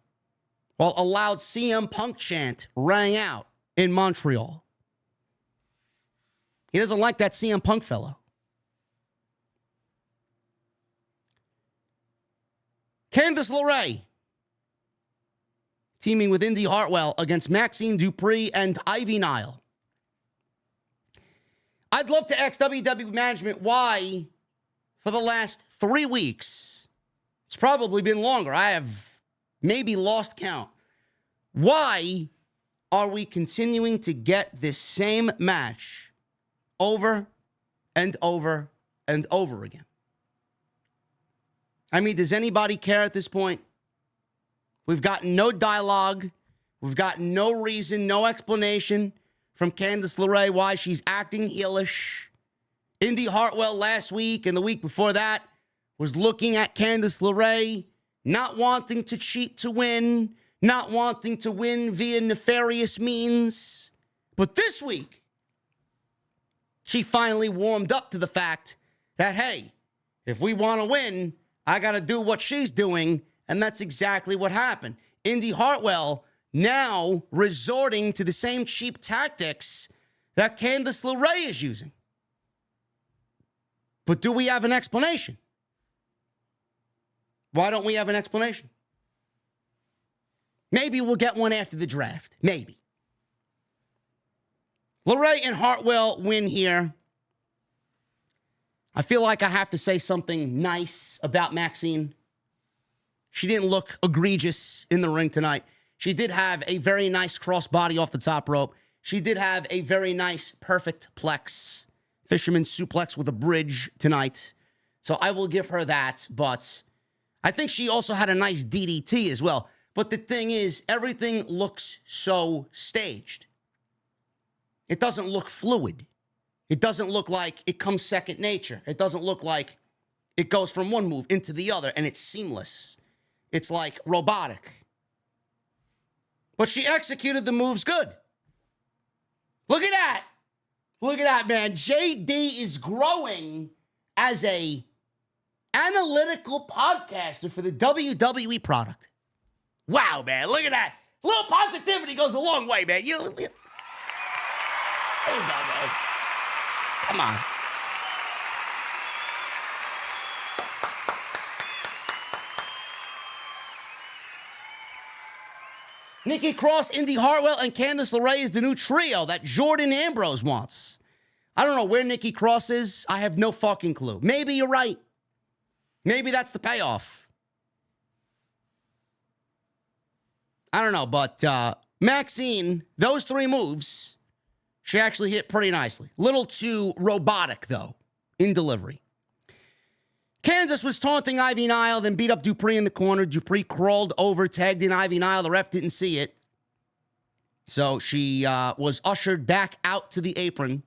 while a loud CM Punk chant rang out in Montreal. He doesn't like that CM Punk fellow. Candice LeRae teaming with Indy Hartwell against Maxine Dupree and Ivy Nile. I'd love to ask WWE management why, for the last 3 weeks, it's probably been longer, I have maybe lost count, why are we continuing to get this same match over and over and over again? I mean, does anybody care at this point? We've gotten no dialogue. We've gotten no reason, no explanation from Candice LeRae why she's acting heelish. Indy Hartwell last week and the week before that was looking at Candice LeRae, not wanting to cheat to win, not wanting to win via nefarious means. But this week, she finally warmed up to the fact that, hey, if we want to win, I got to do what she's doing. And that's exactly what happened. Indy Hartwell now resorting to the same cheap tactics that Candice LeRae is using. But do we have an explanation? Why don't we have an explanation? Maybe we'll get one after the draft. Maybe. LeRae and Hartwell win here. I feel like I have to say something nice about Maxine. She didn't look egregious in the ring tonight. She did have a very nice crossbody off the top rope. She did have a very nice perfect plex, fisherman suplex with a bridge tonight. So I will give her that, but I think she also had a nice DDT as well. But the thing is, everything looks so staged. It doesn't look fluid. It doesn't look like it comes second nature. It doesn't look like it goes from one move into the other and it's seamless. It's like robotic. But she executed the moves good. Look at that. Look at that, man. JD is growing as a analytical podcaster for the WWE product. Wow, man. Look at that. A little positivity goes a long way, man. There you go, man. Come on. Nikki Cross, Indy Hartwell, and Candice LeRae is the new trio that Jordan Ambrose wants. I don't know where Nikki Cross is. I have no fucking clue. Maybe you're right. Maybe that's the payoff. I don't know, but Maxine, those 3 moves, she actually hit pretty nicely. Little too robotic, though, in delivery. Candice was taunting Ivy Nile, then beat up Dupree in the corner. Dupree crawled over, tagged in Ivy Nile. The ref didn't see it. So she was ushered back out to the apron.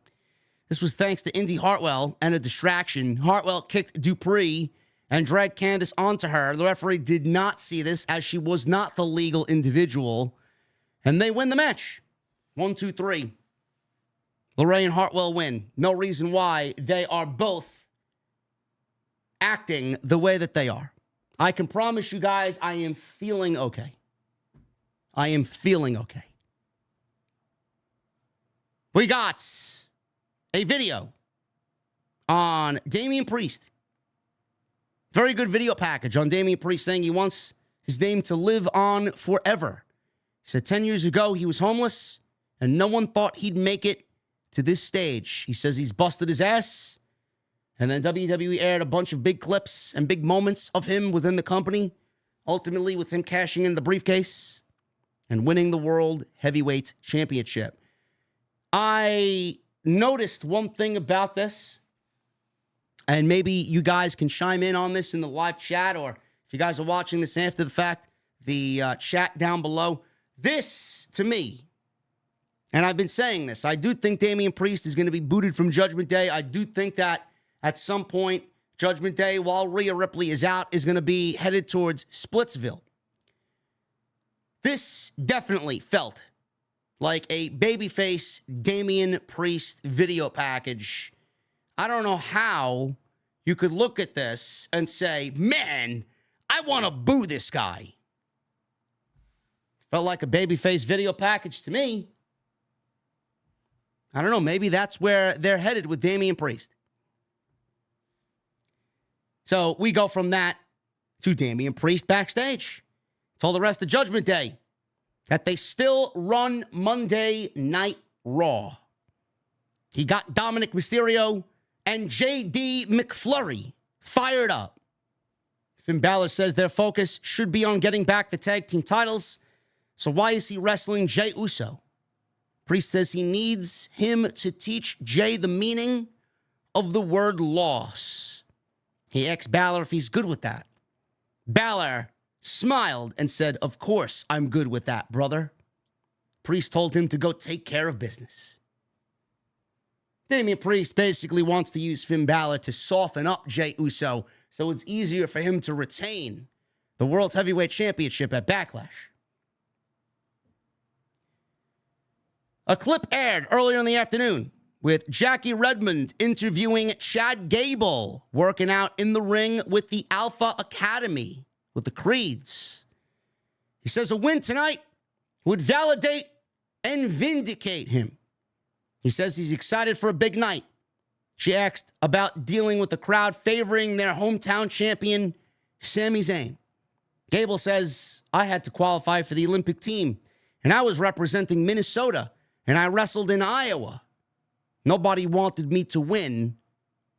This was thanks to Indy Hartwell and a distraction. Hartwell kicked Dupree and dragged Candice onto her. The referee did not see this, as she was not the legal individual. And they win the match. 1, 2, 3. LeRae and Hartwell win. No reason why. They are both acting the way that they are. I can promise you guys, I am feeling okay. I am feeling okay. We got a video on Damian Priest. Very good video package on Damian Priest saying he wants his name to live on forever. He said 10 years ago he was homeless and no one thought he'd make it to this stage. He says he's busted his ass. And then WWE aired a bunch of big clips and big moments of him within the company, ultimately with him cashing in the briefcase and winning the World Heavyweight Championship. I noticed one thing about this, and maybe you guys can chime in on this in the live chat, or if you guys are watching this after the fact, the chat down below. This, to me, and I've been saying this, I do think Damian Priest is going to be booted from Judgment Day. I do think that at some point, Judgment Day, while Rhea Ripley is out, is going to be headed towards Splitsville. This definitely felt like a babyface Damian Priest video package. I don't know how you could look at this and say, man, I want to boo this guy. Felt like a babyface video package to me. I don't know, maybe that's where they're headed with Damian Priest. So we go from that to Damian Priest backstage. Told the rest of Judgment Day that they still run Monday Night Raw. He got Dominic Mysterio and J.D. McFlurry fired up. Finn Balor says their focus should be on getting back the tag team titles. So why is he wrestling Jey Uso? Priest says he needs him to teach Jey the meaning of the word loss. He asked Balor if he's good with that. Balor smiled and said, of course I'm good with that, brother. Priest told him to go take care of business. Damian Priest basically wants to use Finn Balor to soften up Jey Uso so it's easier for him to retain the World Heavyweight Championship at Backlash. A clip aired earlier in the afternoon with Jackie Redmond interviewing Chad Gable, working out in the ring with the Alpha Academy, with the Creeds. He says a win tonight would validate and vindicate him. He says he's excited for a big night. She asked about dealing with the crowd favoring their hometown champion, Sami Zayn. Gable says, I had to qualify for the Olympic team, and I was representing Minnesota, and I wrestled in Iowa. Nobody wanted me to win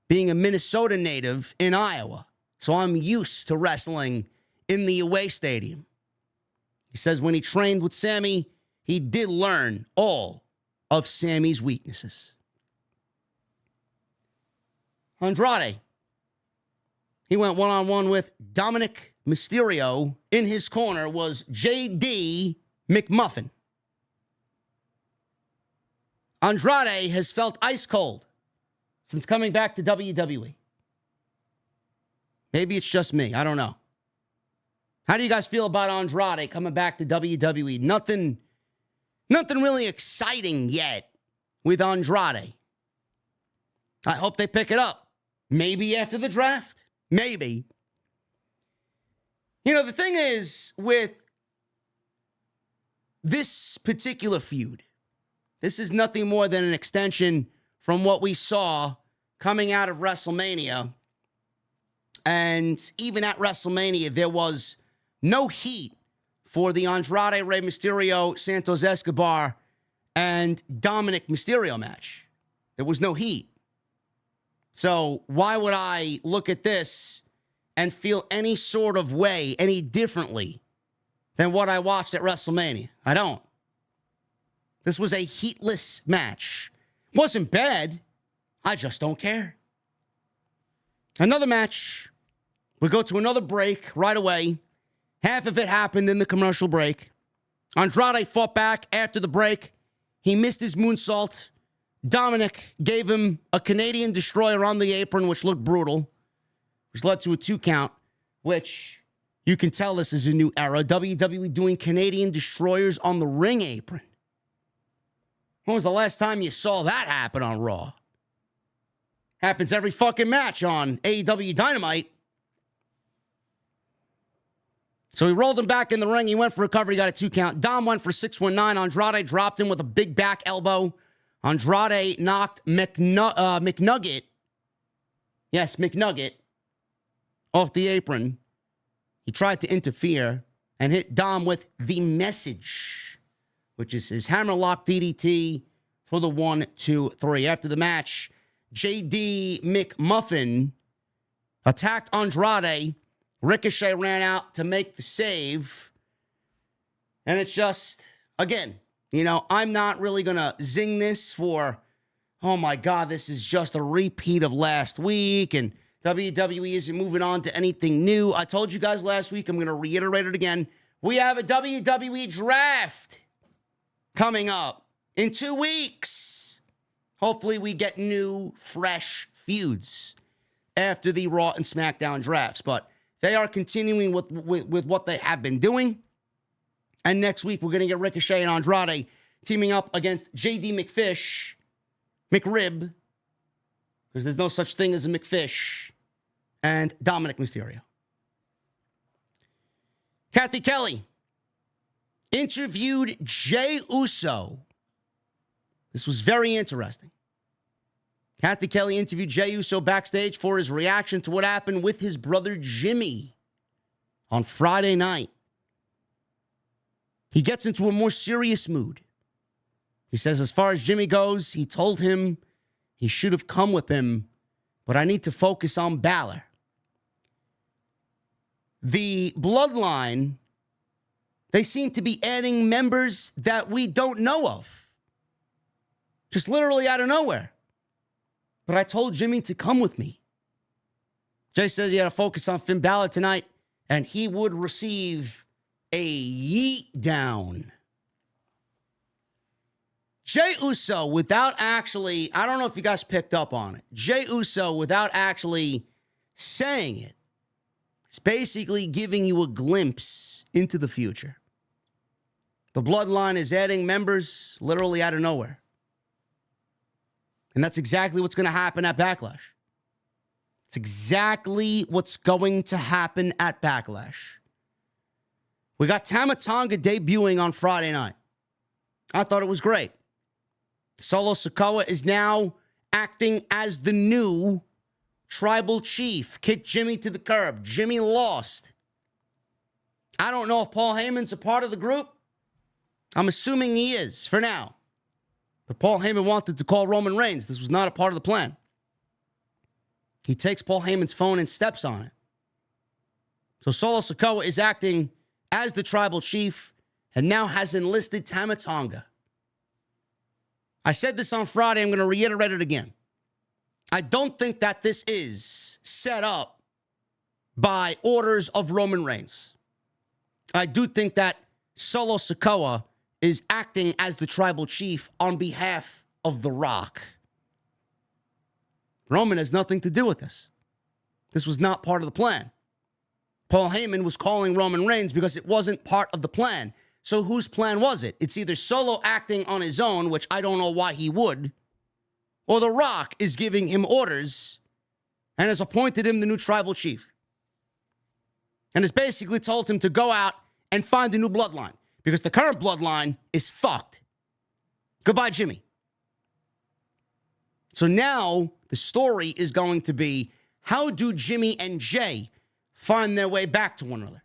being a Minnesota native in Iowa, so I'm used to wrestling in the away stadium. He says when he trained with Sami, he did learn all of Sami's weaknesses. Andrade, he went one-on-one with Dominic Mysterio. In his corner was J.D. McMuffin. Andrade has felt ice cold since coming back to WWE. Maybe it's just me. I don't know. How do you guys feel about Andrade coming back to WWE? Nothing really exciting yet with Andrade. I hope they pick it up. Maybe after the draft. Maybe. You know, the thing is with this particular feud, this is nothing more than an extension from what we saw coming out of WrestleMania. And even at WrestleMania, there was no heat for the Andrade, Rey Mysterio, Santos Escobar, and Dominic Mysterio match. There was no heat. So why would I look at this and feel any sort of way, any differently than what I watched at WrestleMania? I don't. This was a heatless match. Wasn't bad. I just don't care. Another match We go to another break right away. Half of it happened in the commercial break. Andrade fought back after the break. He missed his moonsault. Dominic gave him a Canadian destroyer on the apron, which looked brutal, which led to a 2 count, which you can tell this is a new era. WWE doing Canadian destroyers on the ring apron. When was the last time you saw that happen on Raw? Happens every fucking match on AEW Dynamite. So he rolled him back in the ring. He went for a cover. He got a 2 count. Dom went for 619. Andrade dropped him with a big back elbow. Andrade knocked McNugget. Yes, McNugget off the apron. He tried to interfere and hit Dom with the message, which is his hammerlock DDT for the 1, 2, 3. After the match, JD McMuffin attacked Andrade. Ricochet ran out to make the save. And it's just, again, I'm not really going to zing this for, oh my God, this is just a repeat of last week and WWE isn't moving on to anything new. I told you guys last week, I'm going to reiterate it again. We have a WWE draft coming up in 2 weeks. Hopefully we get new, fresh feuds after the Raw and SmackDown drafts. But they are continuing with what they have been doing. And next week, we're going to get Ricochet and Andrade teaming up against JD McRib, because there's no such thing as a McFish, and Dominic Mysterio. Kathy Kelly interviewed Jey Uso. This was very interesting. Kathy Kelly interviewed Jey Uso backstage for his reaction to what happened with his brother Jimmy on Friday night. He gets into a more serious mood. He says, as far as Jimmy goes, he told him he should have come with him, but I need to focus on Balor. The Bloodline, they seem to be adding members that we don't know of. Just literally out of nowhere. But I told Jimmy to come with me. Jay says he had to focus on Finn Balor tonight, and he would receive a yeet down. Jey Uso, without actually, I don't know if you guys picked up on it. Jey Uso, without actually saying it, it's basically giving you a glimpse into the future. The Bloodline is adding members literally out of nowhere. And that's exactly what's going to happen at Backlash. It's exactly what's going to happen at Backlash. We got Tama Tonga debuting on Friday night. I thought it was great. Solo Sikoa is now acting as the new tribal chief. Kicked Jimmy to the curb. Jimmy lost. I don't know if Paul Heyman's a part of the group. I'm assuming he is for now. But Paul Heyman wanted to call Roman Reigns. This was not a part of the plan. He takes Paul Heyman's phone and steps on it. So Solo Sikoa is acting as the tribal chief and now has enlisted Tama Tonga. I said this on Friday. I'm going to reiterate it again. I don't think that this is set up by orders of Roman Reigns. I do think that Solo Sikoa is acting as the tribal chief on behalf of The Rock. Roman has nothing to do with this. This was not part of the plan. Paul Heyman was calling Roman Reigns because it wasn't part of the plan. So whose plan was it? It's either Solo acting on his own, which I don't know why he would, or The Rock is giving him orders and has appointed him the new tribal chief. And has basically told him to go out and find a new bloodline because the current bloodline is fucked. Goodbye, Jimmy. So now the story is going to be, how do Jimmy and Jay find their way back to one another?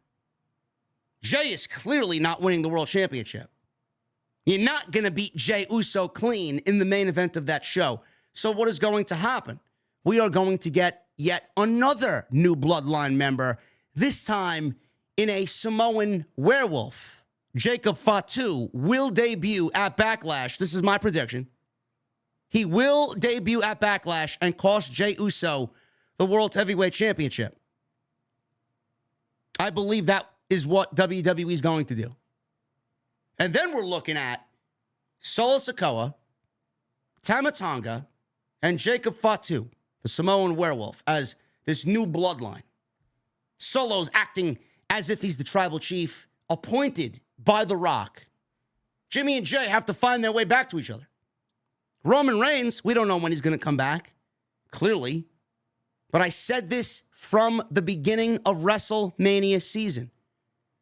Jay is clearly not winning the world championship. You're not going to beat Jey Uso clean in the main event of that show. So what is going to happen? We are going to get yet another new bloodline member, this time in a Samoan werewolf. Jacob Fatu will debut at Backlash. This is my prediction. He will debut at Backlash and cost Jey Uso the World Heavyweight Championship. I believe that is what WWE is going to do. And then we're looking at Solo Sikoa, Tama Tonga, and Jacob Fatu, the Samoan werewolf, as this new bloodline. Solo's acting as if he's the tribal chief appointed by The Rock. Jimmy and Jay have to find their way back to each other. Roman Reigns, we don't know when he's going to come back, clearly. But I said this from the beginning of WrestleMania season.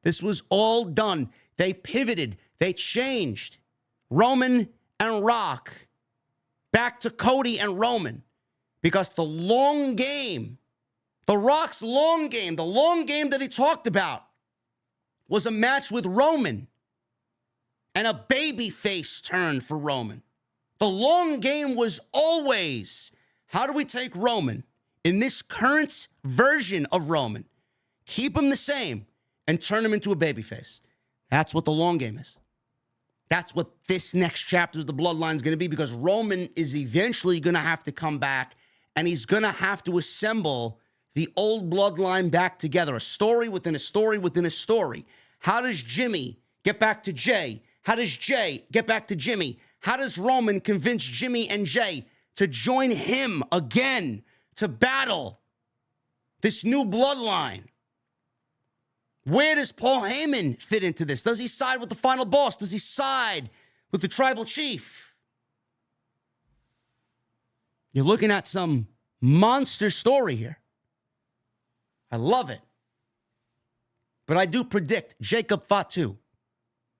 This was all done. They pivoted. They changed Roman and Rock back to Cody and Roman because the long game, The Rock's long game, the long game that he talked about was a match with Roman and a babyface turn for Roman. The long game was always, how do we take Roman in this current version of Roman, keep him the same, and turn him into a babyface? That's what the long game is. That's what this next chapter of the bloodline is going to be, because Roman is eventually going to have to come back, and he's going to have to assemble the old bloodline back together. A story within a story within a story. How does Jimmy get back to Jay? How does Jay get back to Jimmy? How does Roman convince Jimmy and Jay to join him again to battle this new bloodline? Where does Paul Heyman fit into this? Does he side with the final boss? Does he side with the tribal chief? You're looking at some monster story here. I love it. But I do predict Jacob Fatu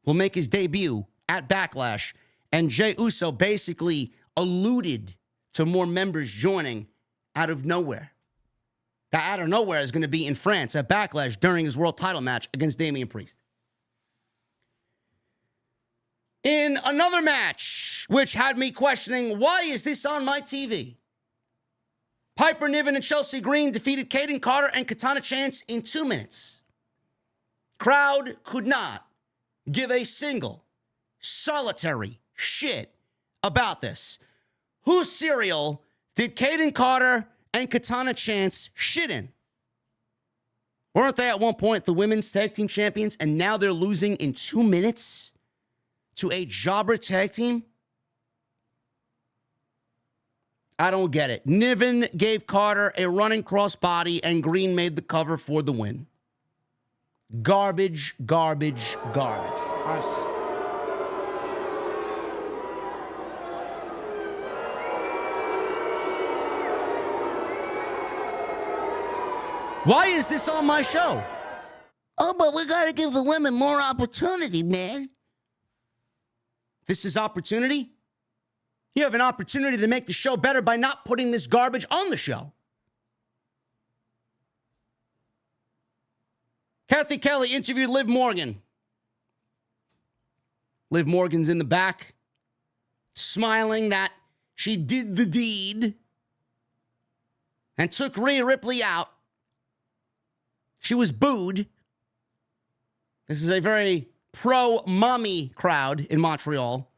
will make his debut at Backlash, and Jey Uso basically alluded to more members joining out of nowhere. That out of nowhere is going to be in France at Backlash during his world title match against Damian Priest. In another match, which had me questioning, why is this on my TV? Piper Niven and Chelsea Green defeated Kaden Carter and Katana Chance in 2 minutes. Crowd could not give a single solitary shit about this. Whose cereal did Kaden Carter and Katana Chance shit in? Weren't they at one point the women's tag team champions, and now they're losing in 2 minutes to a jobber tag team? I don't get it. Niven gave Carter a running crossbody, and Green made the cover for the win. Garbage, garbage, garbage. Why is this on my show? Oh, but we got to give the women more opportunity, man. This is opportunity? You have an opportunity to make the show better by not putting this garbage on the show. Kathy Kelly interviewed Liv Morgan. Liv Morgan's in the back, smiling that she did the deed and took Rhea Ripley out. She was booed. This is a very pro-mommy crowd in Montreal.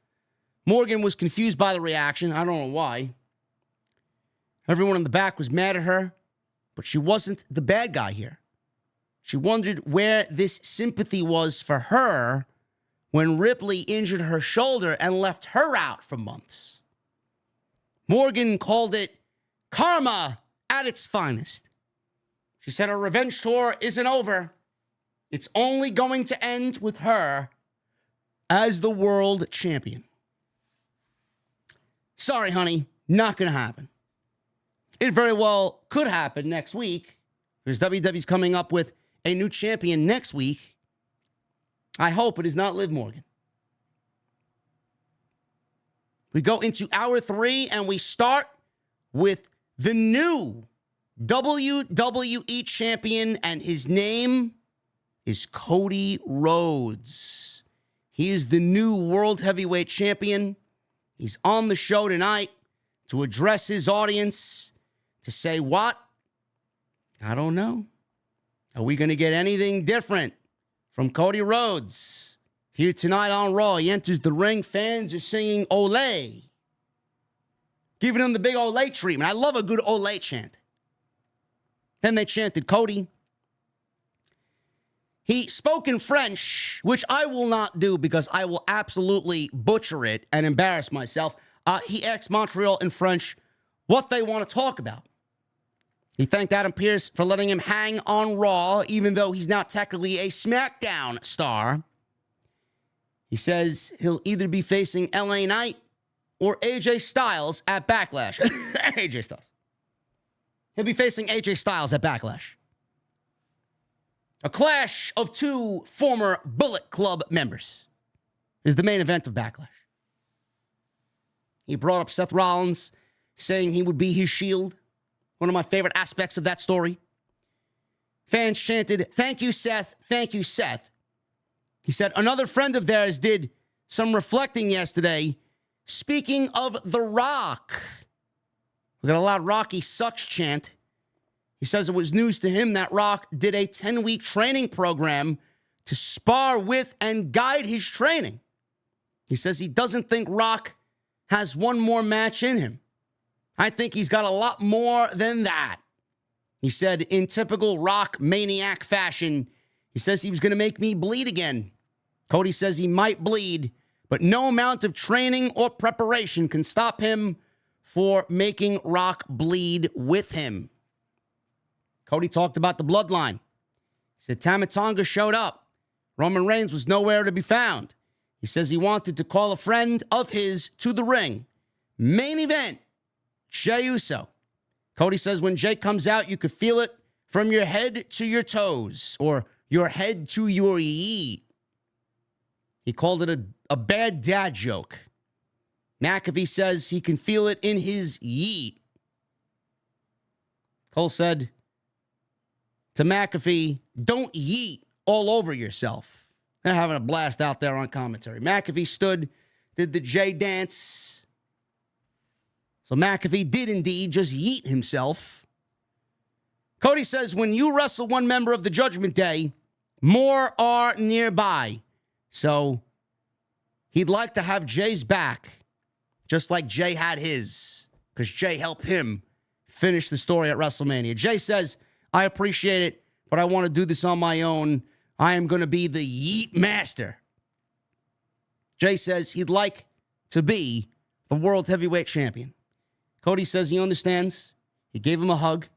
Morgan was confused by the reaction. I don't know why. Everyone in the back was mad at her, but she wasn't the bad guy here. She wondered where this sympathy was for her when Ripley injured her shoulder and left her out for months. Morgan called it karma at its finest. She said her revenge tour isn't over. It's only going to end with her as the world champion. Sorry, honey, not going to happen. It very well could happen next week, because WWE's coming up with a new champion next week. I hope it is not Liv Morgan. We go into hour 3, and we start with the new WWE champion, and his name is Cody Rhodes. He is the new World Heavyweight Champion. He's on the show tonight to address his audience, to say what? I don't know. Are we going to get anything different from Cody Rhodes here tonight on Raw? He enters the ring. Fans are singing Olay, giving him the big Olay treatment. I love a good Olay chant. Then they chanted Cody. He spoke in French, which I will not do because I will absolutely butcher it and embarrass myself. He asked Montreal in French what they want to talk about. He thanked Adam Pearce for letting him hang on Raw, even though he's not technically a SmackDown star. He says he'll either be facing LA Knight or AJ Styles at Backlash. AJ Styles. He'll be facing AJ Styles at Backlash. A clash of two former Bullet Club members is the main event of Backlash. He brought up Seth Rollins, saying he would be his shield. One of my favorite aspects of that story. Fans chanted, "Thank you, Seth. Thank you, Seth." He said another friend of theirs did some reflecting yesterday. Speaking of The Rock, we got a loud Rocky sucks chant. He says it was news to him that Rock did a 10-week training program to spar with and guide his training. He says he doesn't think Rock has one more match in him. I think he's got a lot more than that. He said in typical Rock maniac fashion, he says he was going to make me bleed again. Cody says he might bleed, but no amount of training or preparation can stop him for making Rock bleed with him. Cody talked about the bloodline. He said Tama Tonga showed up. Roman Reigns was nowhere to be found. He says he wanted to call a friend of his to the ring. Main event, Jey Uso. Cody says when Jey comes out, you could feel it from your head to your toes, or your head to your yeet. He called it a bad dad joke. McAfee says he can feel it in his yeet. Cole said to McAfee, don't yeet all over yourself. They're having a blast out there on commentary. McAfee stood, did the Jey dance. So McAfee did indeed just yeet himself. Cody says when you wrestle one member of the Judgment Day, more are nearby. So he'd like to have Jay's back, just like Jay had his, because Jay helped him finish the story at WrestleMania. Jay says, I appreciate it, but I want to do this on my own. I am going to be the yeet master. Jay says he'd like to be the world heavyweight champion. Cody says he understands. He gave him a hug.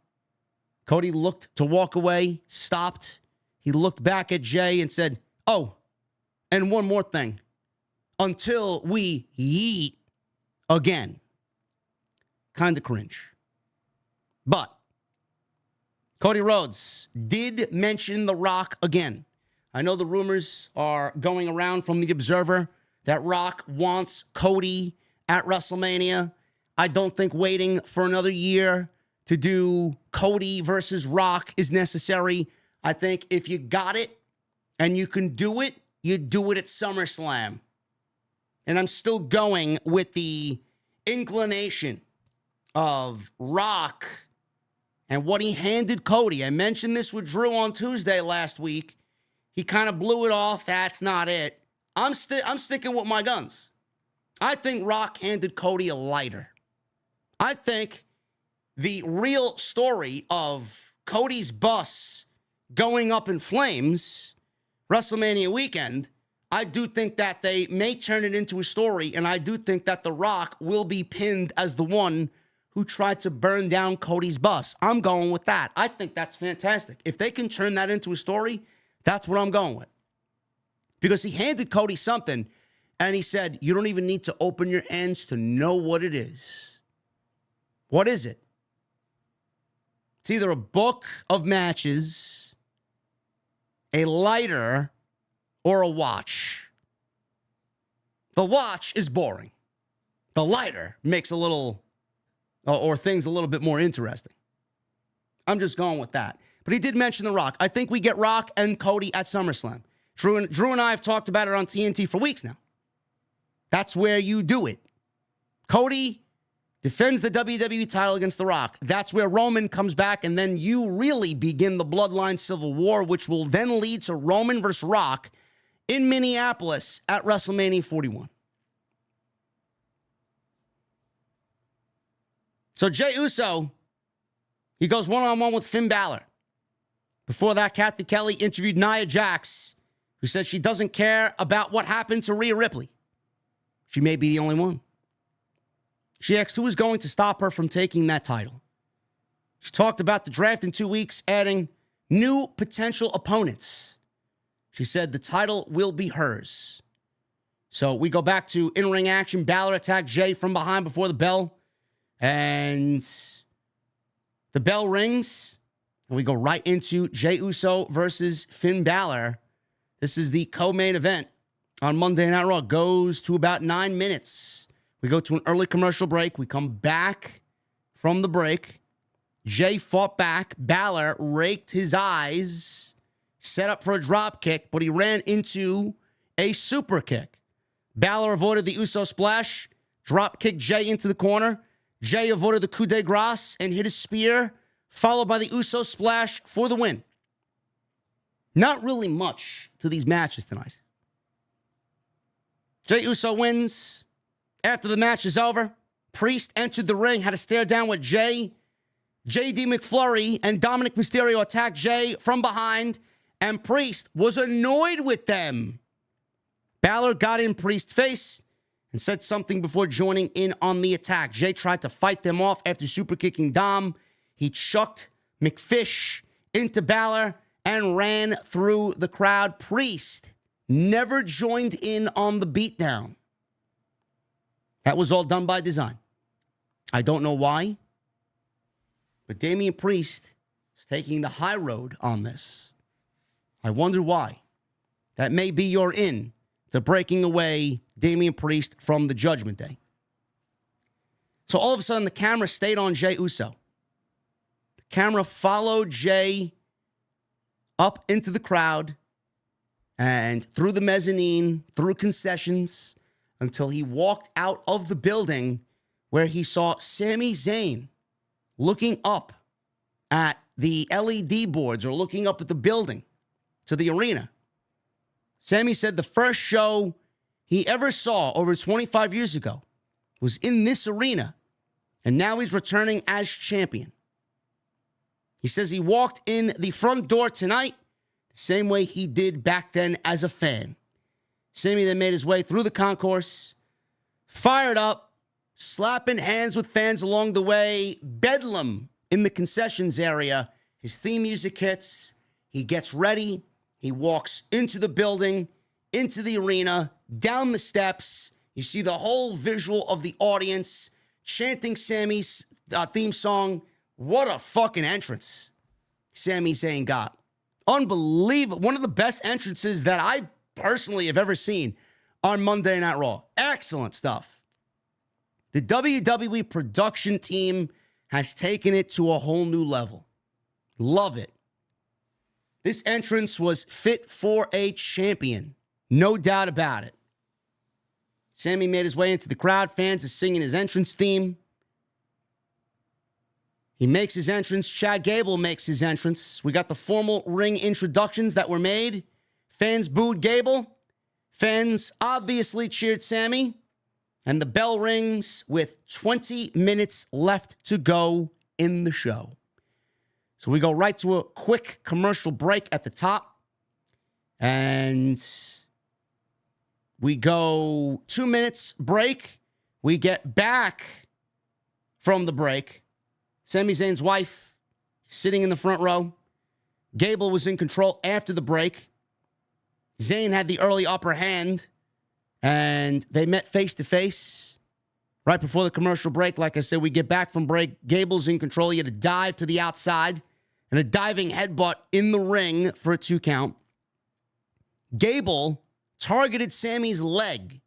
Cody looked to walk away, stopped. He looked back at Jay and said, oh, and one more thing. Until we yeet again. Kind of cringe. But Cody Rhodes did mention The Rock again. I know the rumors are going around from The Observer that Rock wants Cody at WrestleMania. I don't think waiting for another year to do Cody versus Rock is necessary. I think if you got it and you can do it, you do it at SummerSlam. And I'm still going with the inclination of Rock and what he handed Cody. I mentioned this with Drew on Tuesday last week. He kind of blew it off. That's not it. I'm sticking with my guns. I think Rock handed Cody a lighter. I think the real story of Cody's bus going up in flames, WrestleMania weekend, I do think that they may turn it into a story, and I do think that The Rock will be pinned as the one who tried to burn down Cody's bus. I'm going with that. I think that's fantastic. If they can turn that into a story, that's what I'm going with. Because he handed Cody something, and he said, you don't even need to open your hands to know what it is. What is it? It's either a book of matches, a lighter, or a watch. The watch is boring. The lighter makes a little, or things a little bit more interesting. I'm just going with that. But he did mention The Rock. I think we get Rock and Cody at SummerSlam. Drew and I have talked about it on TNT for weeks now. That's where you do it. Cody defends the WWE title against The Rock. That's where Roman comes back, and then you really begin the Bloodline Civil War, which will then lead to Roman versus Rock in Minneapolis at WrestleMania 41. So Jey Uso, he goes one-on-one with Finn Balor. Before that, Kathy Kelly interviewed Nia Jax, who said she doesn't care about what happened to Rhea Ripley. She may be the only one. She asked who is going to stop her from taking that title. She talked about the draft in 2 weeks, adding new potential opponents. She said the title will be hers. So we go back to in-ring action. Balor attacked Jay from behind before the bell. And the bell rings. And we go right into Jey Uso versus Finn Balor. This is the co-main event on Monday Night Raw. Goes to about 9 minutes. We go to an early commercial break. We come back from the break. Jay fought back. Balor raked his eyes. Set up for a drop kick, but he ran into a super kick. Balor avoided the Uso splash. Drop kicked Jay into the corner. Jay avoided the coup de grace and hit a spear, followed by the Uso splash for the win. Not really much to these matches tonight. Jey Uso wins. After the match is over, Priest entered the ring, had a stare down with Jay. J.D. McFlurry and Dominic Mysterio attacked Jay from behind, and Priest was annoyed with them. Balor got in Priest's face and said something before joining in on the attack. Jay tried to fight them off after super kicking Dom. He chucked McFish into Balor and ran through the crowd. Priest never joined in on the beatdown. That was all done by design. I don't know why, but Damian Priest is taking the high road on this. I wonder why. That may be your in to breaking away Damian Priest from the Judgment Day. So all of a sudden, the camera stayed on Jey Uso. The camera followed Jey up into the crowd and through the mezzanine, through concessions, until he walked out of the building where he saw Sami Zayn looking up at the LED boards or looking up at the building to the arena. Sami said the first show he ever saw over 25 years ago was in this arena, and now he's returning as champion. He says he walked in the front door tonight the same way he did back then as a fan. Sami then made his way through the concourse, fired up, slapping hands with fans along the way, bedlam in the concessions area. His theme music hits. He gets ready. He walks into the building, into the arena, down the steps. You see the whole visual of the audience chanting Sami's theme song. What a fucking entrance Sami Zayn got. Unbelievable. One of the best entrances that I personally have ever seen on Monday Night Raw. Excellent stuff. The WWE production team has taken it to a whole new level. Love it. This entrance was fit for a champion. No doubt about it. Sami made his way into the crowd. Fans are singing his entrance theme. He makes his entrance. Chad Gable makes his entrance. We got the formal ring introductions that were made. Fans booed Gable. Fans obviously cheered Sami. And the bell rings with 20 minutes left to go in the show. So we go right to a quick commercial break at the top. And we go 2 minutes break. We get back from the break. Sami Zayn's wife sitting in the front row. Gable was in control after the break. Zayn had the early upper hand. And they met face to face right before the commercial break. Like I said, we get back from break. Gable's in control. He had a dive to the outside and a diving headbutt in the ring for a 2 count. Gable targeted Sami's leg,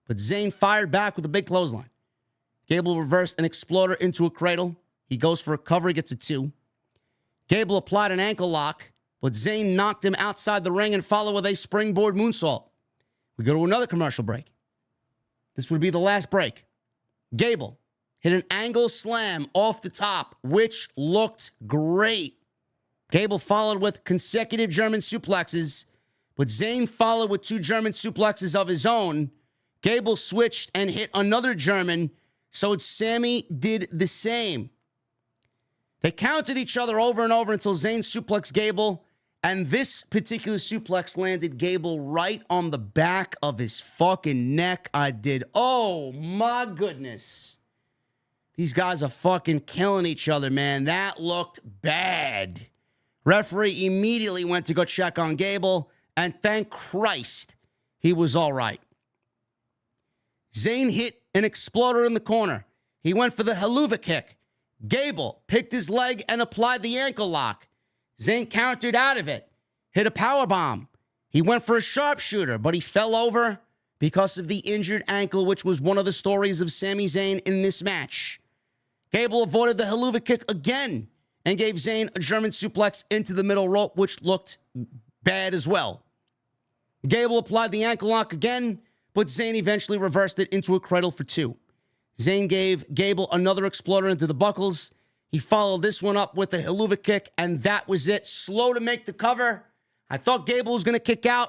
but Zayn fired back with a big clothesline. Gable reversed an exploder into a cradle. He goes for a cover. He gets a 2. Gable applied an ankle lock, but Zayn knocked him outside the ring and followed with a springboard moonsault. We go to another commercial break. This would be the last break. Gable hit an angle slam off the top, which looked great. Gable followed with consecutive German suplexes, but Zayn followed with 2 German suplexes of his own. Gable switched and hit another German, so Sami did the same. They counted each other over and over until Zayn suplexed Gable, and this particular suplex landed Gable right on the back of his fucking neck. Oh my goodness. These guys are fucking killing each other, man. That looked bad. Referee immediately went to go check on Gable, and thank Christ he was all right. Zayn hit an exploder in the corner. He went for the haluva kick. Gable picked his leg and applied the ankle lock. Zayn countered out of it, hit a powerbomb. He went for a sharpshooter, but he fell over because of the injured ankle, which was one of the stories of Sami Zayn in this match. Gable avoided the haluva kick again and gave Zayn a German suplex into the middle rope, which looked bad as well. Gable applied the ankle lock again, but Zayn eventually reversed it into a cradle for two. Zayn gave Gable another exploder into the buckles. He followed this one up with a haluva kick, and that was it. Slow to make the cover. I thought Gable was going to kick out,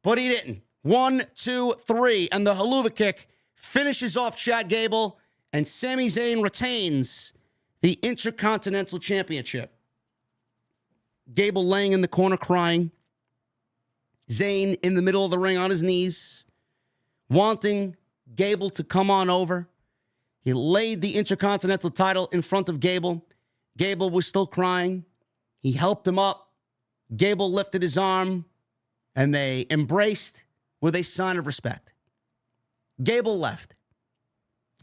but he didn't. 1, 2, 3, and the haluva kick finishes off Chad Gable, and Sami Zayn retains the Intercontinental Championship. Gable laying in the corner crying. Zayn in the middle of the ring on his knees, wanting Gable to come on over. He laid the Intercontinental title in front of Gable. Gable was still crying. He helped him up. Gable lifted his arm, and they embraced with a sign of respect. Gable left.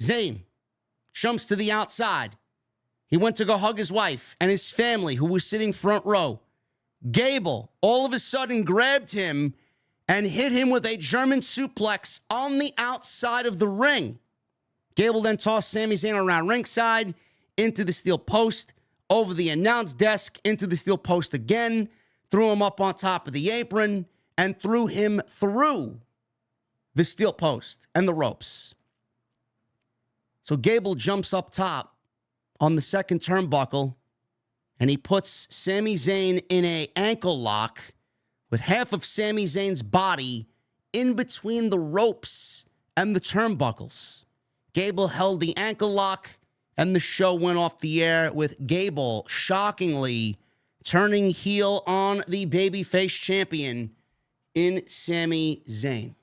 Zayn jumps to the outside. He went to go hug his wife and his family, who was sitting front row. Gable all of a sudden grabbed him and hit him with a German suplex on the outside of the ring. Gable then tossed Sami Zayn around ringside, into the steel post, over the announce desk, into the steel post again, threw him up on top of the apron, and threw him through the steel post and the ropes. So Gable jumps up top on the second turnbuckle, and he puts Sami Zayn in an ankle lock with half of Sami Zayn's body in between the ropes and the turnbuckles. Gable held the ankle lock, and the show went off the air with Gable shockingly turning heel on the babyface champion in Sami Zayn.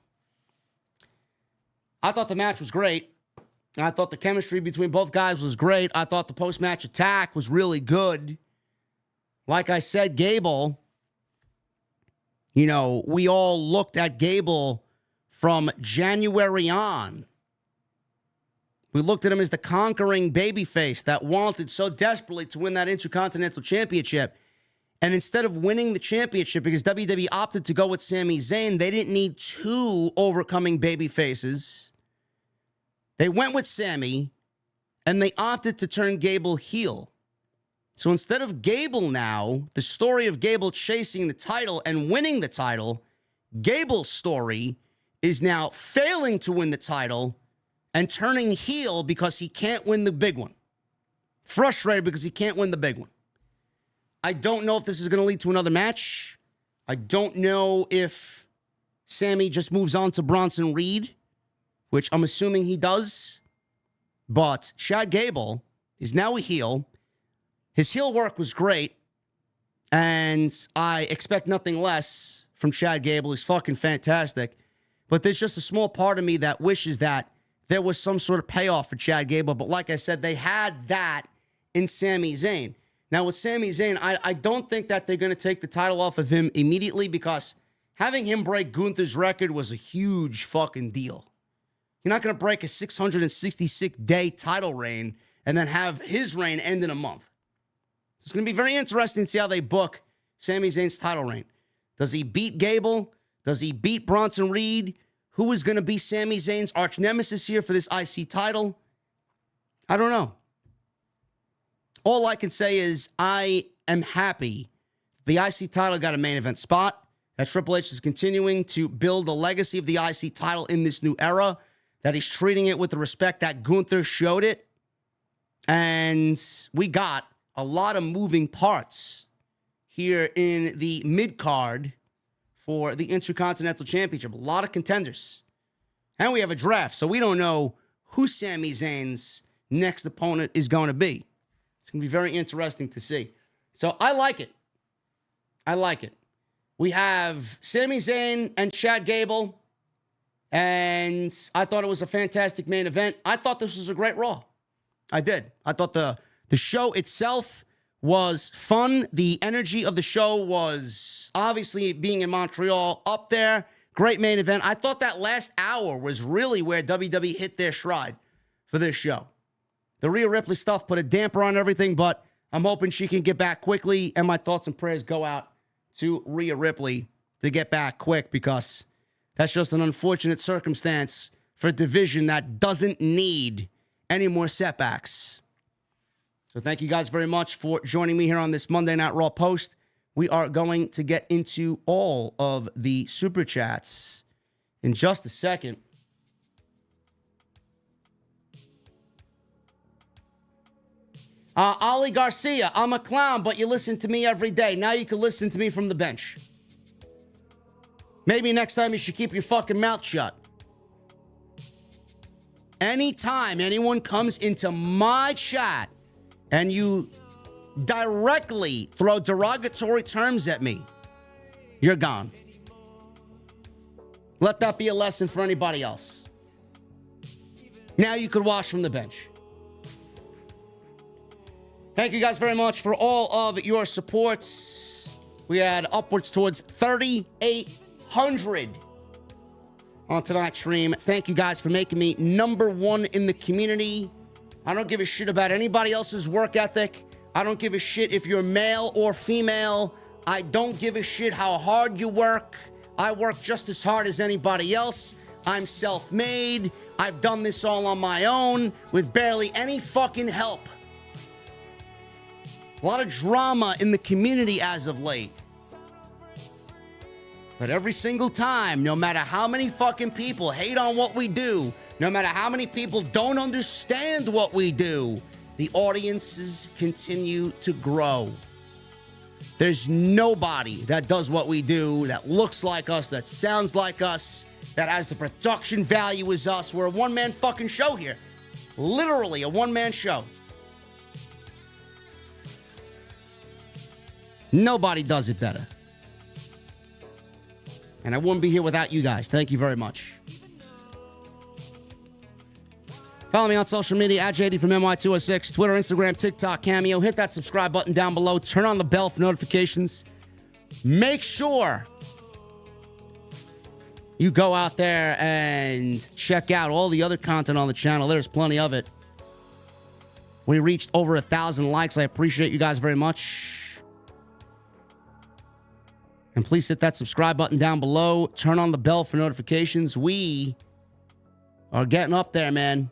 I thought the match was great. I thought the chemistry between both guys was great. I thought the post-match attack was really good. Like I said, Gable, we all looked at Gable from January on. We looked at him as the conquering babyface that wanted so desperately to win that Intercontinental Championship. And instead of winning the championship, because WWE opted to go with Sami Zayn, they didn't need two overcoming babyfaces. They went with Sami, and they opted to turn Gable heel. So instead of Gable now, the story of Gable chasing the title and winning the title, Gable's story is now failing to win the title and turning heel because he can't win the big one. Frustrated because he can't win the big one. I don't know if this is going to lead to another match. I don't know if Sami just moves on to Bronson Reed, which I'm assuming he does. But Chad Gable is now a heel. His heel work was great, and I expect nothing less from Chad Gable. He's fucking fantastic. But there's just a small part of me that wishes that there was some sort of payoff for Chad Gable. But like I said, they had that in Sami Zayn. Now, with Sami Zayn, I don't think that they're going to take the title off of him immediately, because having him break Gunther's record was a huge fucking deal. You're not going to break a 666-day title reign and then have his reign end in a month. It's going to be very interesting to see how they book Sami Zayn's title reign. Does he beat Gable? Does he beat Bronson Reed? Who is going to be Sami Zayn's arch nemesis here for this IC title? I don't know. All I can say is I am happy the IC title got a main event spot, that Triple H is continuing to build the legacy of the IC title in this new era, that he's treating it with the respect that Gunther showed it. And we got a lot of moving parts here in the mid-card for the Intercontinental Championship. A lot of contenders. And we have a draft, so we don't know who Sami Zayn's next opponent is going to be. It's It's going to be very interesting to see. So I like it. I like it. We have Sami Zayn and Chad Gable. And I thought it was a fantastic main event. I thought this was a great Raw. I did. I thought the show itself was fun. The energy of the show was obviously being in Montreal up there. Great main event. I thought that last hour was really where WWE hit their stride for this show. The Rhea Ripley stuff put a damper on everything, but I'm hoping she can get back quickly. And my thoughts and prayers go out to Rhea Ripley to get back quick, because that's just an unfortunate circumstance for a division that doesn't need any more setbacks. So thank you guys very much for joining me here on this Monday Night Raw post. We are going to get into all of the Super Chats in just a second. Ollie Garcia, I'm a clown, but you listen to me every day. Now you can listen to me from the bench. Maybe next time you should keep your fucking mouth shut. Anytime anyone comes into my chat and you directly throw derogatory terms at me, you're gone. Let that be a lesson for anybody else. Now you could watch from the bench. Thank you guys very much for all of your supports. We had upwards towards 3,800 on tonight's stream. Thank you guys for making me #1 in the community. I don't give a shit about anybody else's work ethic. I don't give a shit if you're male or female. I don't give a shit how hard you work. I work just as hard as anybody else. I'm self-made. I've done this all on my own with barely any fucking help. A lot of drama in the community as of late. But every single time, no matter how many fucking people hate on what we do, no matter how many people don't understand what we do, the audiences continue to grow. There's nobody that does what we do, that looks like us, that sounds like us, that has the production value as us. We're a one-man fucking show here. Literally a one-man show. Nobody does it better. And I wouldn't be here without you guys. Thank you very much. Follow me on social media at JD from NY206, Twitter, Instagram, TikTok, Cameo. Hit that subscribe button down below. Turn on the bell for notifications. Make sure you go out there and check out all the other content on the channel. There's plenty of it. We reached over 1,000 likes. I appreciate you guys very much. And please hit that subscribe button down below. Turn on the bell for notifications. We are getting up there, man.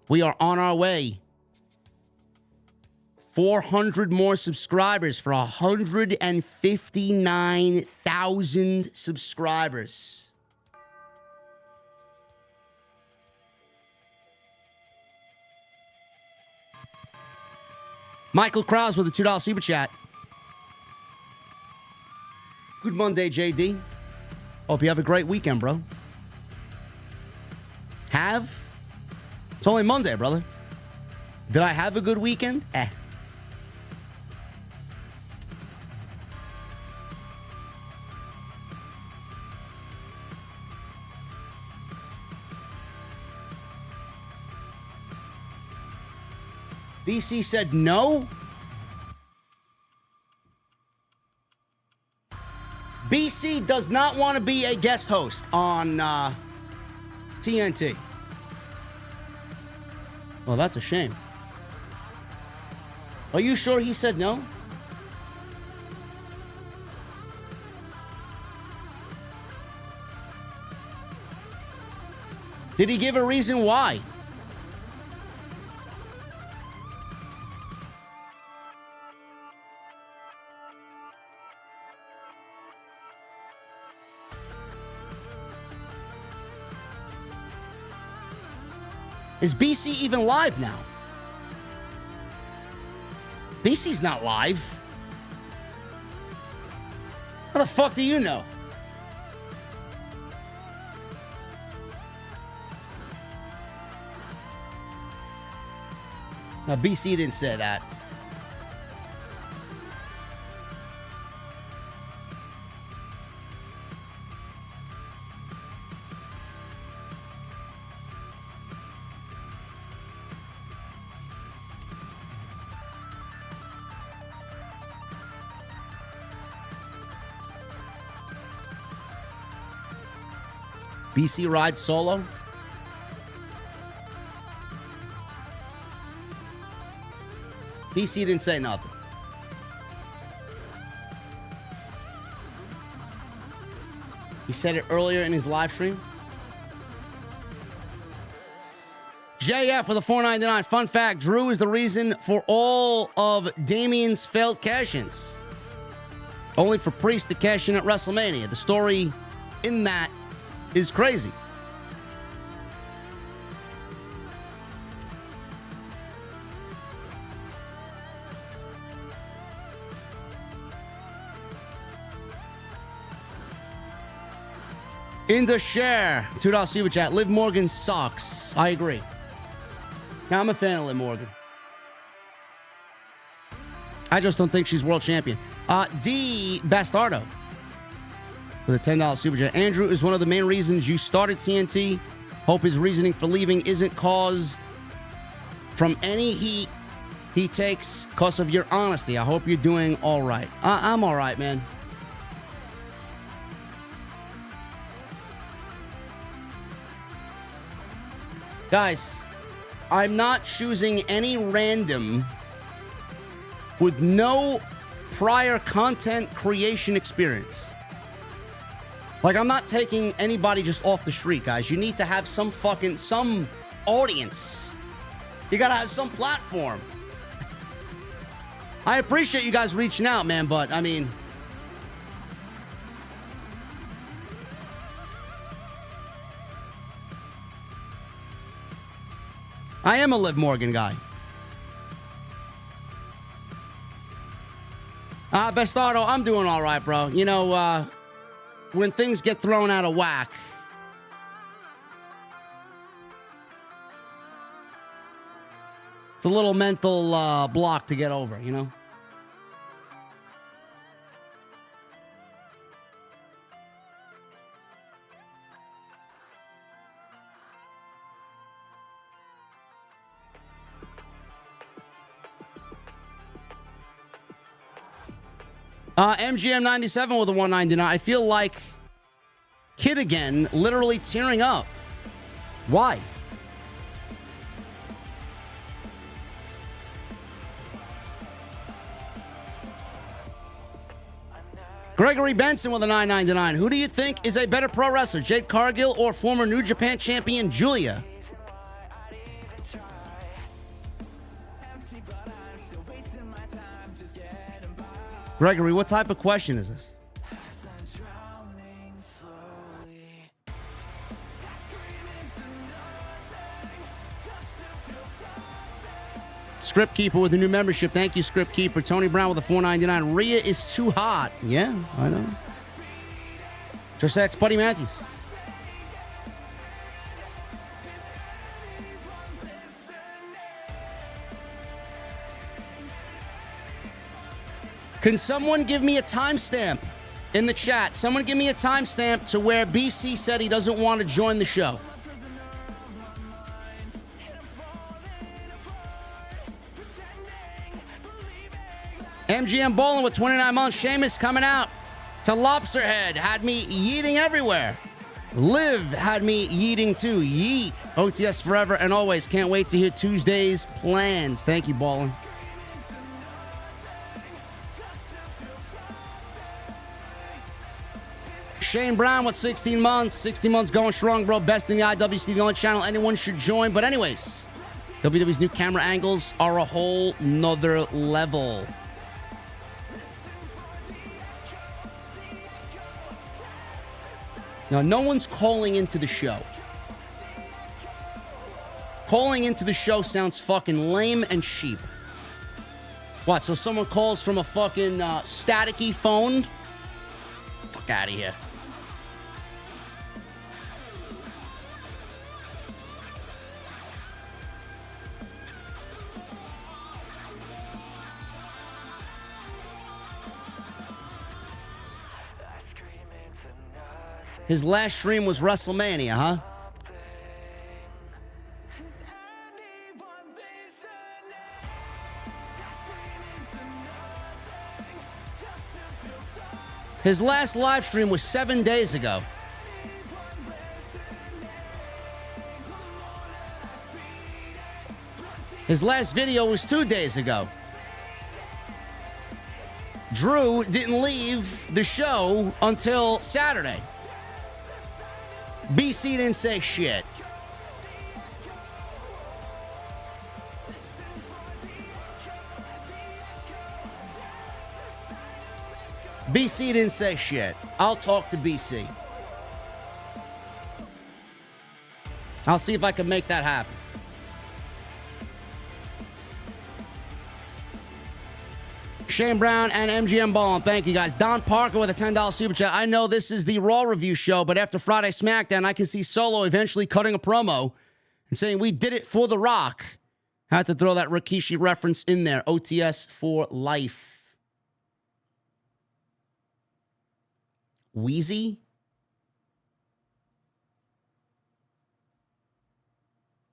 We are on our way. 400 more subscribers for 159,000 subscribers. Michael Krause with a $2 super chat. Good Monday, JD. Hope you have a great weekend, bro. Have? It's only Monday, brother. Did I have a good weekend? BC said no. BC does not want to be a guest host on TNT. Well, that's a shame. Are you sure he said no? Did he give a reason why? Is BC even live now? BC's not live. How the fuck do you know? BC didn't say that. BC rides solo. BC didn't say nothing. He said it earlier in his live stream. JF with a $4.99. Fun fact, Drew is the reason for all of Damien's failed cash-ins. Only for Priest to cash in at WrestleMania. The story in that is crazy. In the share, $2 super chat. Liv Morgan sucks. I agree. Now, I'm a fan of Liv Morgan. I just don't think she's world champion. D. Bastardo with a $10 super chat. Andrew is one of the main reasons you started TNT. Hope his reasoning for leaving isn't caused from any heat he takes because of your honesty. I hope you're doing all right. I'm all right, man. Guys, I'm not choosing any random with no prior content creation experience. Like, I'm not taking anybody just off the street, guys. You need to have some audience. You gotta have some platform. I appreciate you guys reaching out, man, but, I mean... I am a Liv Morgan guy. Bastardo, I'm doing all right, bro. You know, when things get thrown out of whack, it's a little mental block to get over, you know? MGM97 with a $1.99. I feel like Kid again, literally tearing up. Why? Gregory Benson with a $9.99. Who do you think is a better pro wrestler, Jade Cargill or former New Japan champion Julia? Gregory, what type of question is this? Script Keeper with a new membership. Thank you, Script Keeper. Tony Brown with a $4.99. Rhea is too hot. Yeah, I know. Just ask Buddy Matthews. Can someone give me a timestamp in the chat? Someone give me a timestamp to where BC said he doesn't want to join the show. MGM Bowling with 29 months. Sheamus coming out to Lobsterhead. Had me yeeting everywhere. Liv had me yeeting too. Yeet. OTS forever and always. Can't wait to hear Tuesday's plans. Thank you, Bowling. Shane Brown with 16 months. 16 months going strong, bro. Best in the IWC, the only channel anyone should join. But anyways, WWE's new camera angles are a whole nother level. Now, no one's calling into the show. Calling into the show sounds fucking lame and cheap. What, so someone calls from a fucking staticky phone? Fuck out of here. His last stream was WrestleMania, huh? His last live stream was 7 days ago. His last video was 2 days ago. Drew didn't leave the show until Saturday. BC didn't say shit. BC didn't say shit. I'll talk to BC. I'll see if I can make that happen. Shane Brown and MGM Ballin, thank you guys. Don Parker with a $10 super chat. I know this is the Raw review show, but after Friday SmackDown, I can see Solo eventually cutting a promo and saying, we did it for The Rock. Had to throw that Rikishi reference in there. OTS for life. Wheezy?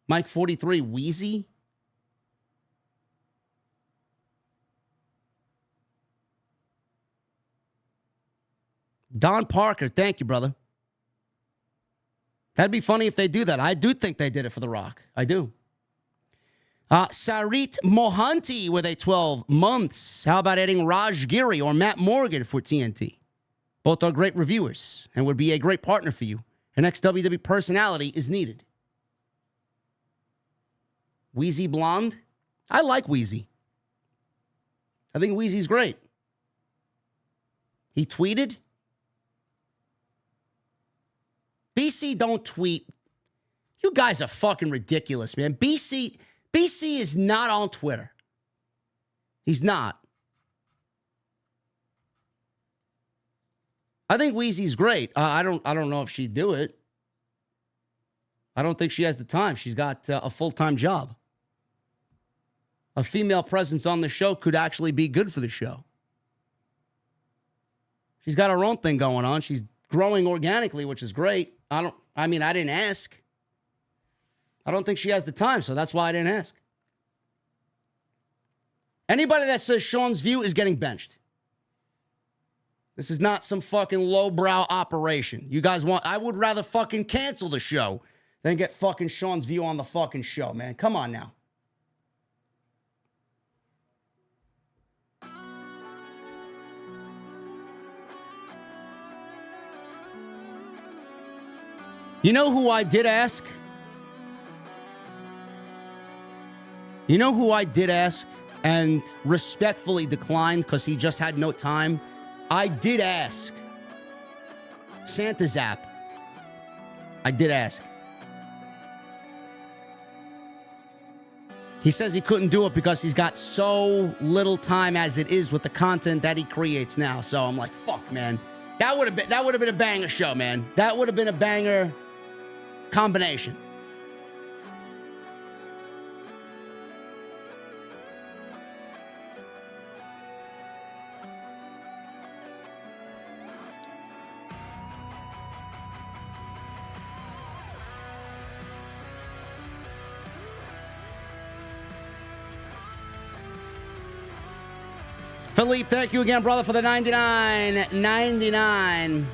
Mike 43, Wheezy? Don Parker, thank you, brother. That'd be funny if they do that. I do think they did it for The Rock. I do. Sarit Mohanty with a 12 months. How about adding Raj Giri or Matt Morgan for TNT? Both are great reviewers and would be a great partner for you. An ex-WWE personality is needed. Wheezy Blonde? I like Wheezy. I think Wheezy's great. He tweeted. BC don't tweet. You guys are fucking ridiculous, man. BC is not on Twitter. He's not. I think Wheezy's great. I don't know if she'd do it. I don't think she has the time. She's got a full-time job. A female presence on the show could actually be good for the show. She's got her own thing going on. She's growing organically, which is great. I didn't ask. I don't think she has the time, so that's why I didn't ask. Anybody that says Sean's View is getting benched. This is not some fucking lowbrow operation. You guys I would rather fucking cancel the show than get fucking Sean's View on the fucking show, man. Come on now. You know who I did ask? You know who I did ask and respectfully declined because he just had no time? I did ask. Santa Zap. I did ask. He says he couldn't do it because he's got so little time as it is with the content that he creates now. So I'm like, fuck, man. That would have been a banger show, man. That would have been a banger combination. Philippe, thank you again, brother, for the $99.99.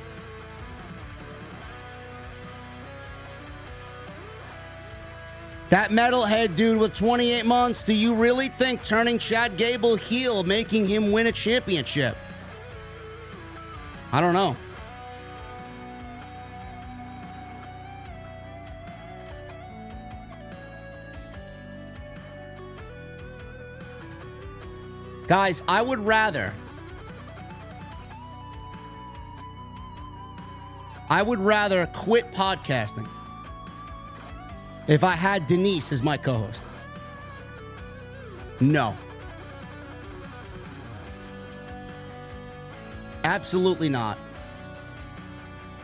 That metalhead dude with 28 months, do you really think turning Chad Gable heel, making him win a championship? I don't know. Guys, I would rather quit podcasting if I had Denise as my co-host. No. Absolutely not.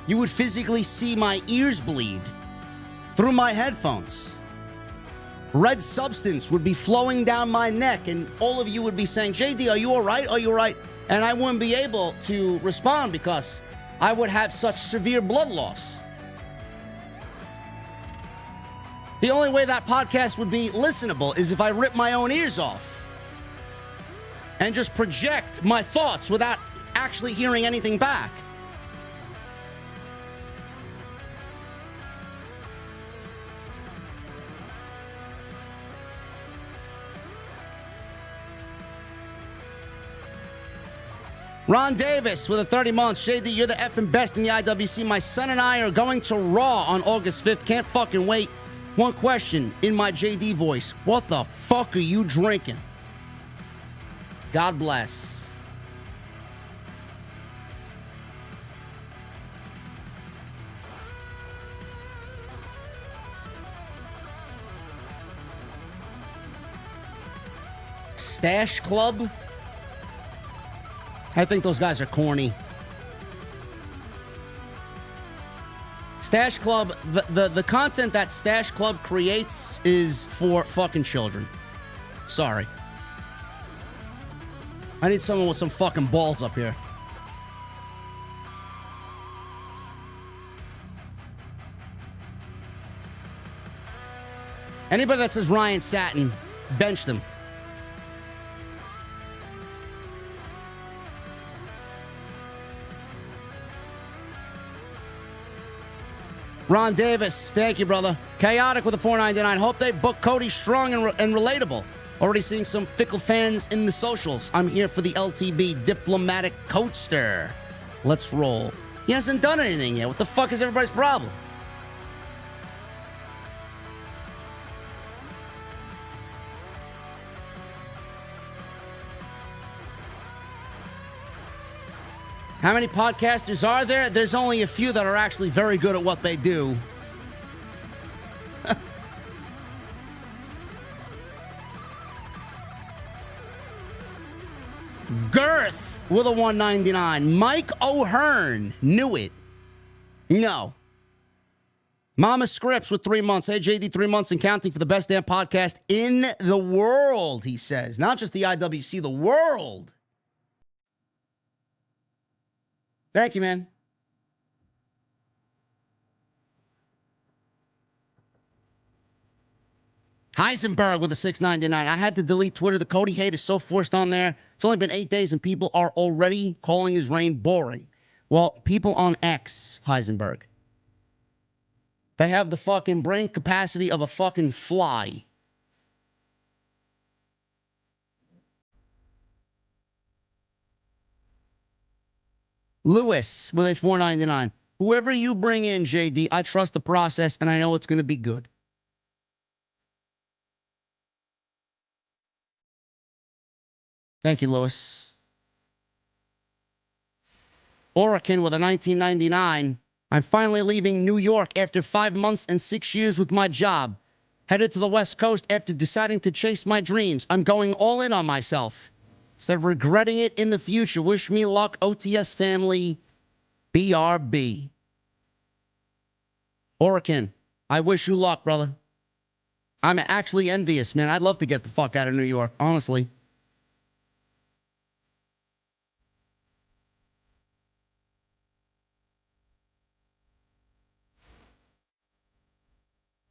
You would physically see my ears bleed through my headphones. Red substance would be flowing down my neck, and all of you would be saying, JD, are you all right? Are you all right? And I wouldn't be able to respond because I would have such severe blood loss. The only way that podcast would be listenable is if I rip my own ears off and just project my thoughts without actually hearing anything back. Ron Davis with a 30 months. JD, you're the effing best in the IWC. My son and I are going to Raw on August 5th. Can't fucking wait. One question in my JD voice. What the fuck are you drinking? God bless. Stash Club? I think those guys are corny. Stash Club, the content that Stash Club creates is for fucking children. Sorry. I need someone with some fucking balls up here. Anybody that says Ryan Satin, bench them. Ron Davis, thank you, brother. Chaotic with a $4.99. Hope they book Cody strong and relatable. Already seeing some fickle fans in the socials. I'm here for the LTB diplomatic coaster. Let's roll. He hasn't done anything yet. What the fuck is everybody's problem? How many podcasters are there? There's only a few that are actually very good at what they do. Girth with a $1.99. Mike O'Hearn knew it. No. Mama Scripps with 3 months. Hey, JD, 3 months and counting for the best damn podcast in the world, he says. Not just the IWC, the world. Thank you, man. Heisenberg with a $6.99. I had to delete Twitter. The Cody hate is so forced on there. It's only been 8 days and people are already calling his reign boring. Well, people on X, Heisenberg, they have the fucking brain capacity of a fucking fly. Lewis with a $4.99. Whoever you bring in, JD, I trust the process and I know it's going to be good. Thank you, Lewis. Orakin with a $19.99. I'm finally leaving New York after 5 months and 6 years with my job. Headed to the West Coast after deciding to chase my dreams. I'm going all in on myself. Instead of regretting it in the future. Wish me luck, OTS family. BRB. Orakin, I wish you luck, brother. I'm actually envious, man. I'd love to get the fuck out of New York, honestly.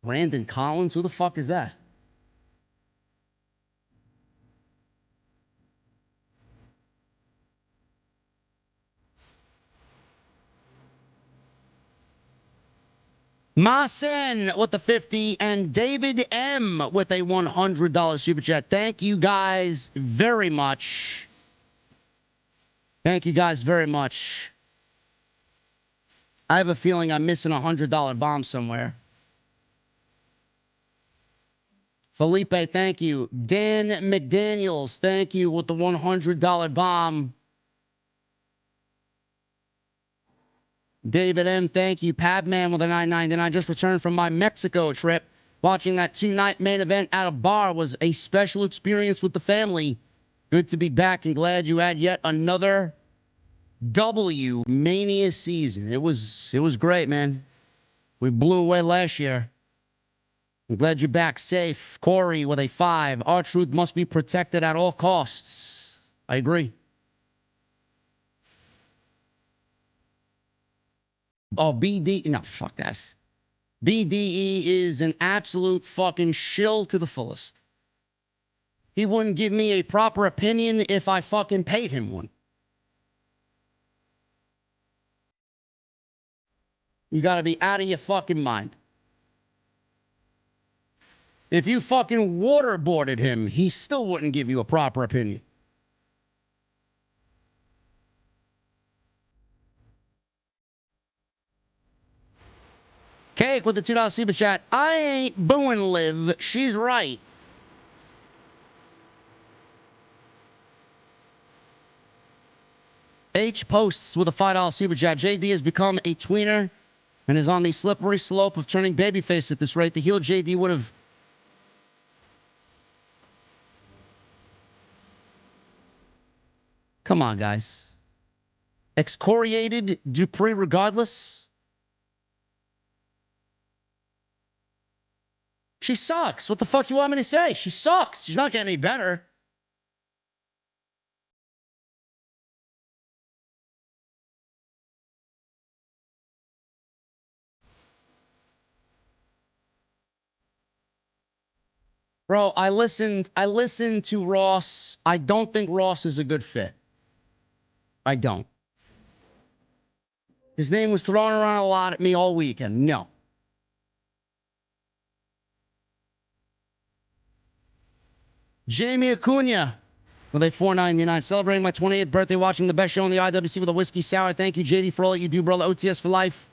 Brandon Collins? Who the fuck is that? Masen with the 50 and David M with a $100 super chat. Thank you guys very much. Thank you guys very much. I have a feeling I'm missing a $100 bomb somewhere. Felipe, thank you. Dan McDaniels, thank you with the $100 bomb. David M, thank you. Padman with a $9.99. I just returned from my Mexico trip. Watching that 2-night main event at a bar was a special experience with the family. Good to be back and glad you had yet another W Mania season. It was great, man. We blew away last year. I'm glad you're back safe. Corey with a 5. R-Truth must be protected at all costs. I agree. Oh, BD. No, fuck that. BDE is an absolute fucking shill to the fullest. He wouldn't give me a proper opinion if I fucking paid him one. You gotta be out of your fucking mind. If you fucking waterboarded him, he still wouldn't give you a proper opinion. Cake with the $2 super chat. I ain't booing Liv. She's right. H posts with a $5 super chat. JD has become a tweener and is on the slippery slope of turning babyface at this rate. The heel JD would have... Come on, guys. Excoriated Dupree regardless. She sucks. What the fuck you want me to say? She sucks. She's not getting any better. Bro, I listened to Ross. I don't think Ross is a good fit. I don't. His name was thrown around a lot at me all weekend. No. Jamie Acuna with a $4.99. Celebrating my 28th birthday, watching the best show in the IWC with a whiskey sour. Thank you, JD, for all that you do, brother. OTS for life.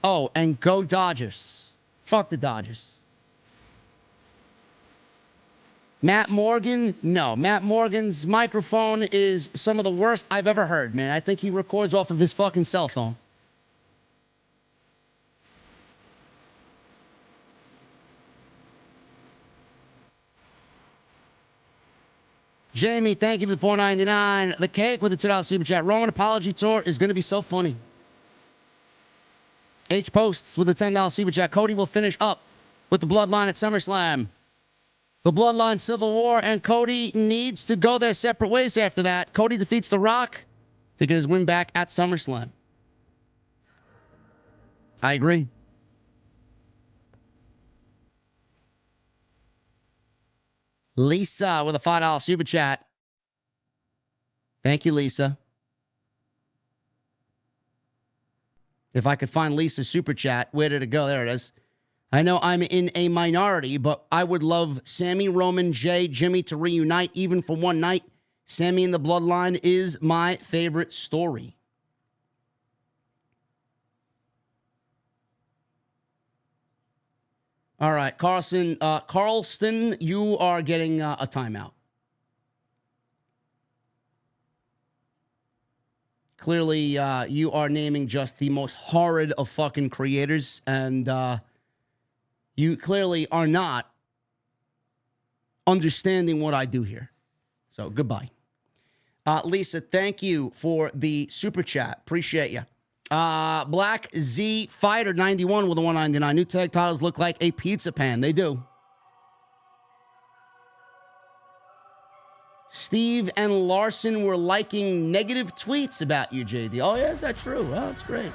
Oh, and go Dodgers. Fuck the Dodgers. Matt Morgan? No. Matt Morgan's microphone is some of the worst I've ever heard, man. I think he records off of his fucking cell phone. Jamie, thank you for the $4.99. The Cake with the $2 super chat. Roman Apology Tour is going to be so funny. H posts with the $10 super chat. Cody will finish up with the Bloodline at SummerSlam. The Bloodline Civil War, and Cody needs to go their separate ways after that. Cody defeats The Rock to get his win back at SummerSlam. I agree. Lisa with a $5 super chat. Thank you, Lisa. If I could find Lisa's super chat, where did it go? There it is. I know I'm in a minority, but I would love Sammy, Roman, Jay, Jimmy to reunite even for one night. Sammy and the Bloodline is my favorite story. All right, Carlston, you are getting a timeout. Clearly, you are naming just the most horrid of fucking creators, and you clearly are not understanding what I do here. So, goodbye. Lisa, thank you for the super chat. Appreciate you. Black Z Fighter 91 with a $1.99. New tag titles look like a pizza pan. They do. Steve and Larson were liking negative tweets about you, JD. Oh, yeah, is that true? Well, that's great.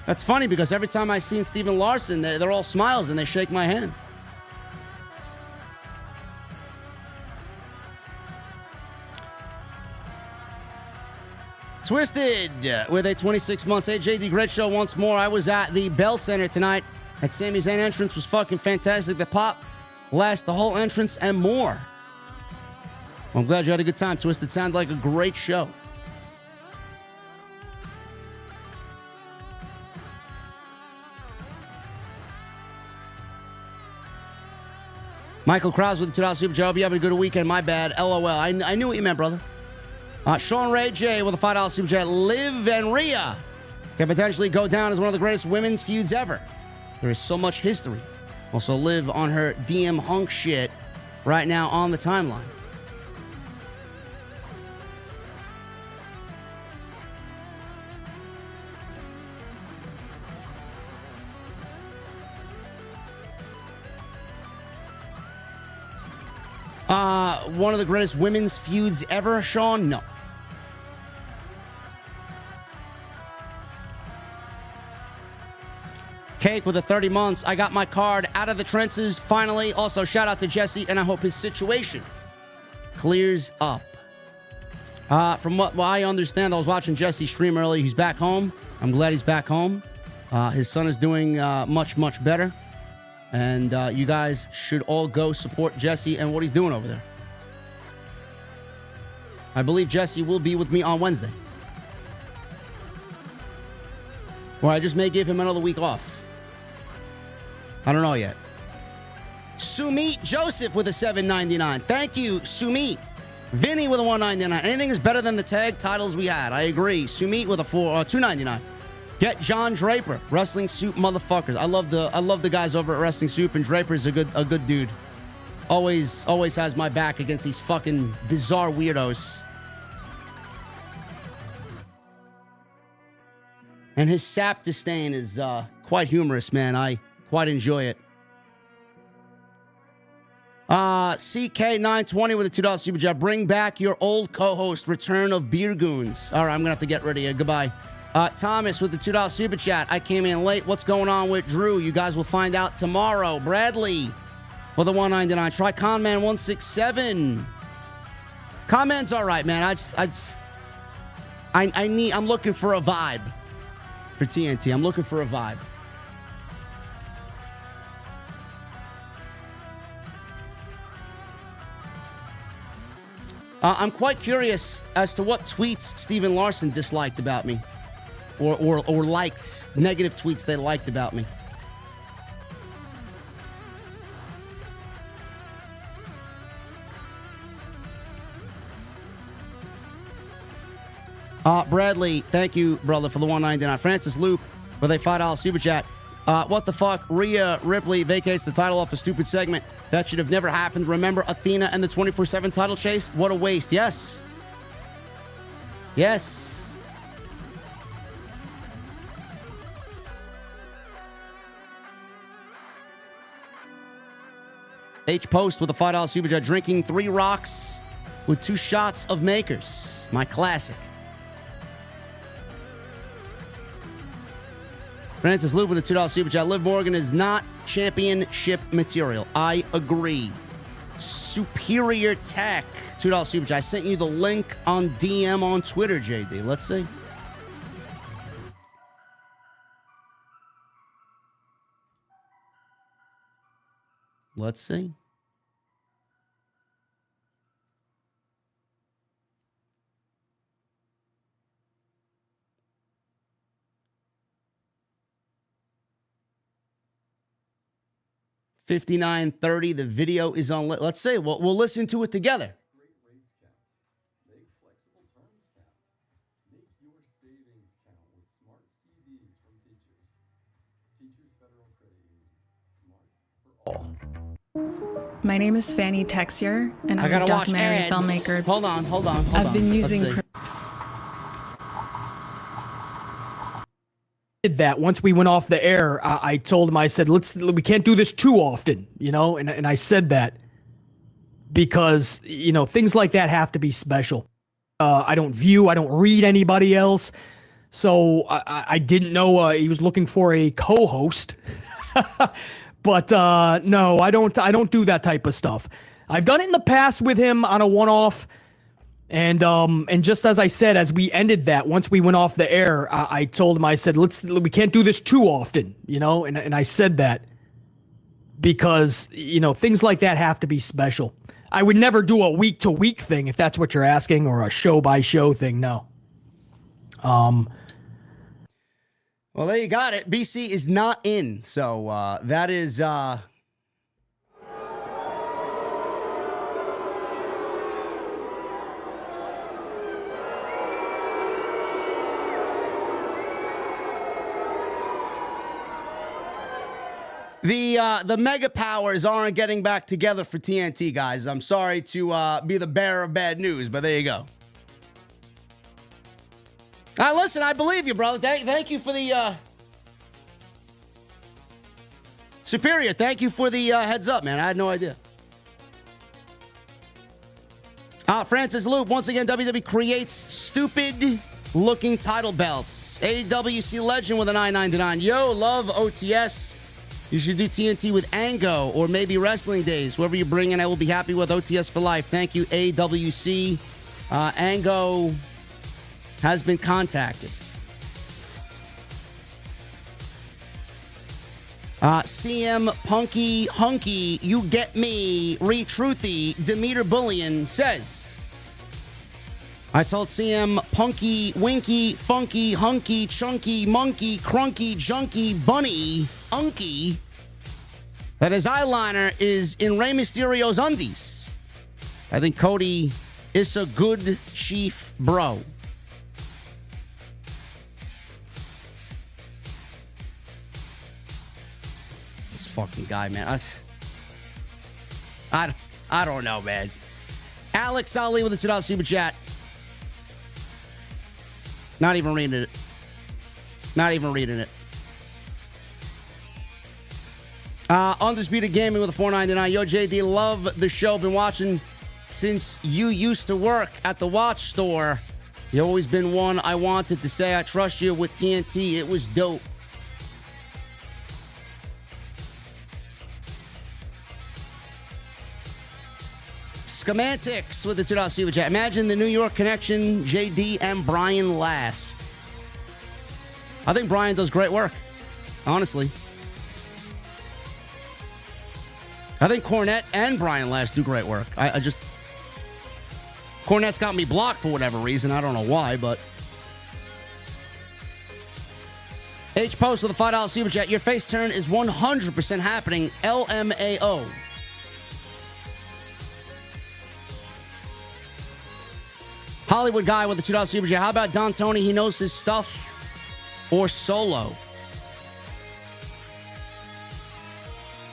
That's funny because every time I see Stephen Larson, they're all smiles and they shake my hand. Twisted with a 26 months. Hey, JD, great show once more. I was at the Bell Center tonight. That Sami Zayn entrance was fucking fantastic. The pop lasts the whole entrance and more. Well, I'm glad you had a good time, Twisted. Sounded like a great show. Michael Krause with the $2 super chat. Hope you having a good weekend. My bad. LOL. I knew what you meant, brother. Sean Ray J with a $5 super chat. Liv and Rhea can potentially go down as one of the greatest women's feuds ever. There is so much history. Also, Liv on her DM hunk shit right now on the timeline. One of the greatest women's feuds ever, Sean? No. Cake with the 30 months. I got my card out of the trenches finally. Also, shout out to Jesse, and I hope his situation clears up. From what I understand, I was watching Jesse stream earlier. He's back home. I'm glad he's back home. His son is doing much, much better. And you guys should all go support Jesse and what he's doing over there. I believe Jesse will be with me on Wednesday. Or I just may give him another week off. I don't know yet. Sumit Joseph with a $7.99. Thank you, Sumit. Vinny with a $1.99. Anything is better than the tag titles we had. I agree. Sumit with a $2.99. Get John Draper, Wrestling Soup motherfuckers. I love the guys over at Wrestling Soup, and Draper's a good dude. Always has my back against these fucking bizarre weirdos. And his sap disdain is quite humorous, man. I quite enjoy it. CK920 with a $2 super chat. Bring back your old co-host, Return of Beer Goons. All right, I'm going to have to get rid of you. Goodbye. Thomas with the $2 super chat. I came in late. What's going on with Drew? You guys will find out tomorrow. Bradley with a $1.99. Try Conman 167. Conman's all right, man. I'm looking for a vibe for TNT. I'm looking for a vibe. I'm quite curious as to what tweets Steven Larson disliked about me. Or liked. Negative tweets they liked about me. Bradley, thank you, brother, for the $1.99. Francis Luke with a $5 super chat. What the fuck? Rhea Ripley vacates the title off a stupid segment. That should have never happened. Remember Athena and the 24/7 title chase? What a waste. Yes. Yes. H Post with a $5 super chat. Drinking 3 rocks with 2 shots of Makers. My classic. Francis Luke with a $2 super chat. Liv Morgan is not championship material. I agree. Superior Tech, $2 super chat. I sent you the link on DM on Twitter, JD. Let's see. Let's see. $59.30. The video is on. Let's say we'll listen to it together. Great rates count. Make flexible terms count. Make your savings count with smart CDs from Teachers. Teachers Federal Credit Union. Smart for all. My name is Fanny Texier, and I'm a documentary filmmaker. Hold on. I've been using. Did that once we went off the air. I told him, I said, we can't do this too often, and I said that because things like that have to be special. I don't read anybody else, so I didn't know he was looking for a co-host. But no, I don't do that type of stuff. I've done it in the past with him on a one-off. And just as I said, as we ended that, once we went off the air, I told him, I said, we can't do this too often, and I said that because, things like that have to be special. I would never do a week-to-week thing, if that's what you're asking, or a show-by-show thing, no. Well, there you got it. BC is not in, so that is... The mega powers aren't getting back together for TNT, guys. I'm sorry to be the bearer of bad news, but there you go. Listen, I believe you, brother. Thank you for the Superior. Thank you for the heads up, man. I had no idea. Francis Loop, once again, WWE creates stupid-looking title belts. AWC Legend with a $9.99. Yo, love OTS. You should do TNT with Ango or maybe Wrestling Days. Whoever you bring in, I will be happy with. OTS for life. Thank you, AWC. Ango has been contacted. CM Punky Hunky, you get me. Re-Truthy, Demeter Bullion says, I told CM Punky, Winky, Funky, Hunky, Chunky, Monkey, Crunky, Junky, Bunny, Unky, that his eyeliner is in Rey Mysterio's undies. I think Cody is a good chief bro. This fucking guy, man. I don't know, man. Alex Ali with a $2 super chat. Not even reading it. Not even reading it. Undisputed Gaming with a $4.99. Yo, JD, love the show. Been watching since you used to work at the watch store. You've always been one I wanted to say I trust you with TNT. It was dope. Schematics with the $2 super chat. Imagine the New York connection, JD and Brian last. I think Brian does great work, honestly. I think Cornette and Brian Last do great work. I just... Cornette's got me blocked for whatever reason. I don't know why, but... H Post with a $5 super chat. Your face turn is 100% happening. LMAO. Hollywood Guy with a $2 super chat. How about Don Tony? He knows his stuff. Or Solo.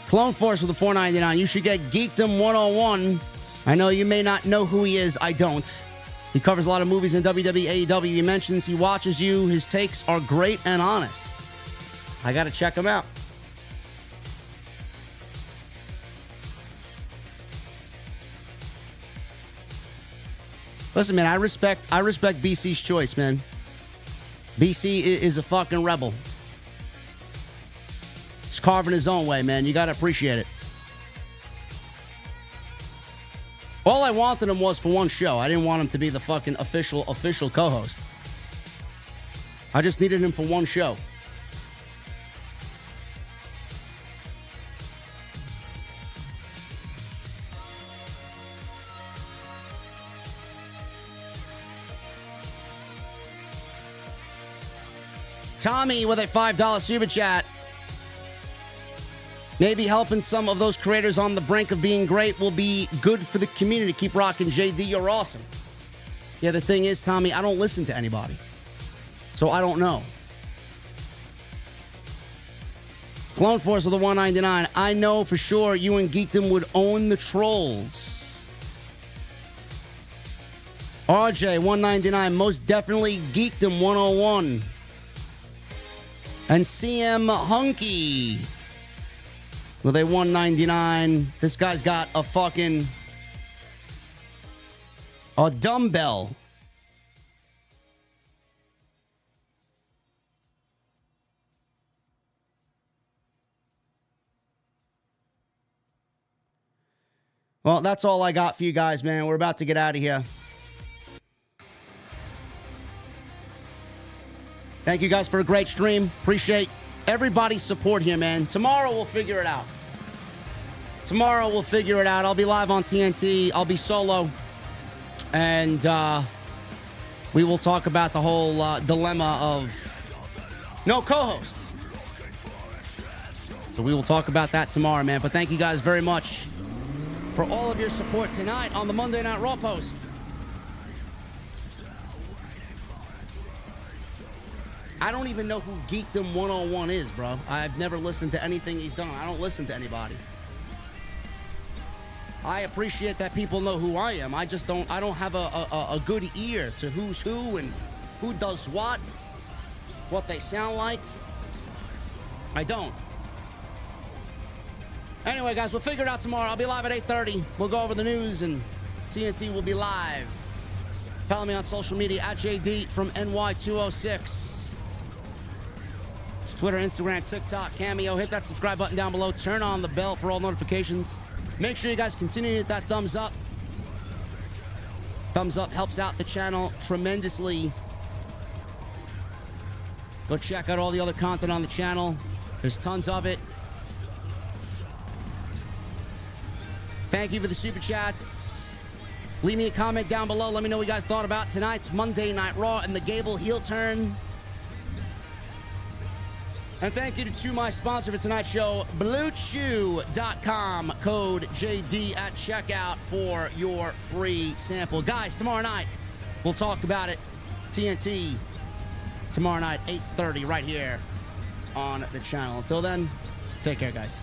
Clone Force with a $4.99. You should get Geekdom 101. I know you may not know who he is. I don't. He covers a lot of movies in WWE, AEW. He mentions he watches you. His takes are great and honest. I got to check him out. Listen, man, I respect BC's choice, man. BC is a fucking rebel. He's carving his own way, man. You got to appreciate it. All I wanted him was for one show. I didn't want him to be the fucking official co-host. I just needed him for one show. Tommy with a $5 super chat. Maybe helping some of those creators on the brink of being great will be good for the community. Keep rocking, JD. You're awesome. Yeah, the thing is, Tommy, I don't listen to anybody. So I don't know. Clone Force with a $1.99. I know for sure you and Geekdom would own the trolls. RJ, $1.99. Most definitely Geekdom 101. And CM Hunky with a $1.99. This guy's got a fucking... a dumbbell. Well, that's all I got for you guys, man. We're about to get out of here. Thank you guys for a great stream. Appreciate everybody's support here, man. Tomorrow we'll figure it out. Tomorrow we'll figure it out. I'll be live on TNT. I'll be solo. And we will talk about the whole dilemma of no co-host. So we will talk about that tomorrow, man. But thank you guys very much for all of your support tonight on the Monday Night Raw post. I don't even know who Geekdom 101 is, bro. I've never listened to anything he's done. I don't listen to anybody. I appreciate that people know who I am. I just don't. I don't have a good ear to who's who and who does what they sound like. I don't. Anyway, guys, we'll figure it out tomorrow. I'll be live at 8:30. We'll go over the news and TNT will be live. Follow me on social media at JD from NY206. It's Twitter, Instagram, TikTok, Cameo. Hit that subscribe button down below. Turn on the bell for all notifications. Make sure you guys continue to hit that thumbs up. Thumbs up helps out the channel tremendously. Go check out all the other content on the channel. There's tons of it. Thank you for the super chats. Leave me a comment down below. Let me know what you guys thought about tonight's Monday Night Raw and the Gable heel turn. And thank you to my sponsor for tonight's show, BlueChew.com. Code JD at checkout for your free sample. Guys, tomorrow night, we'll talk about it. TNT, tomorrow night, 8:30, right here on the channel. Until then, take care, guys.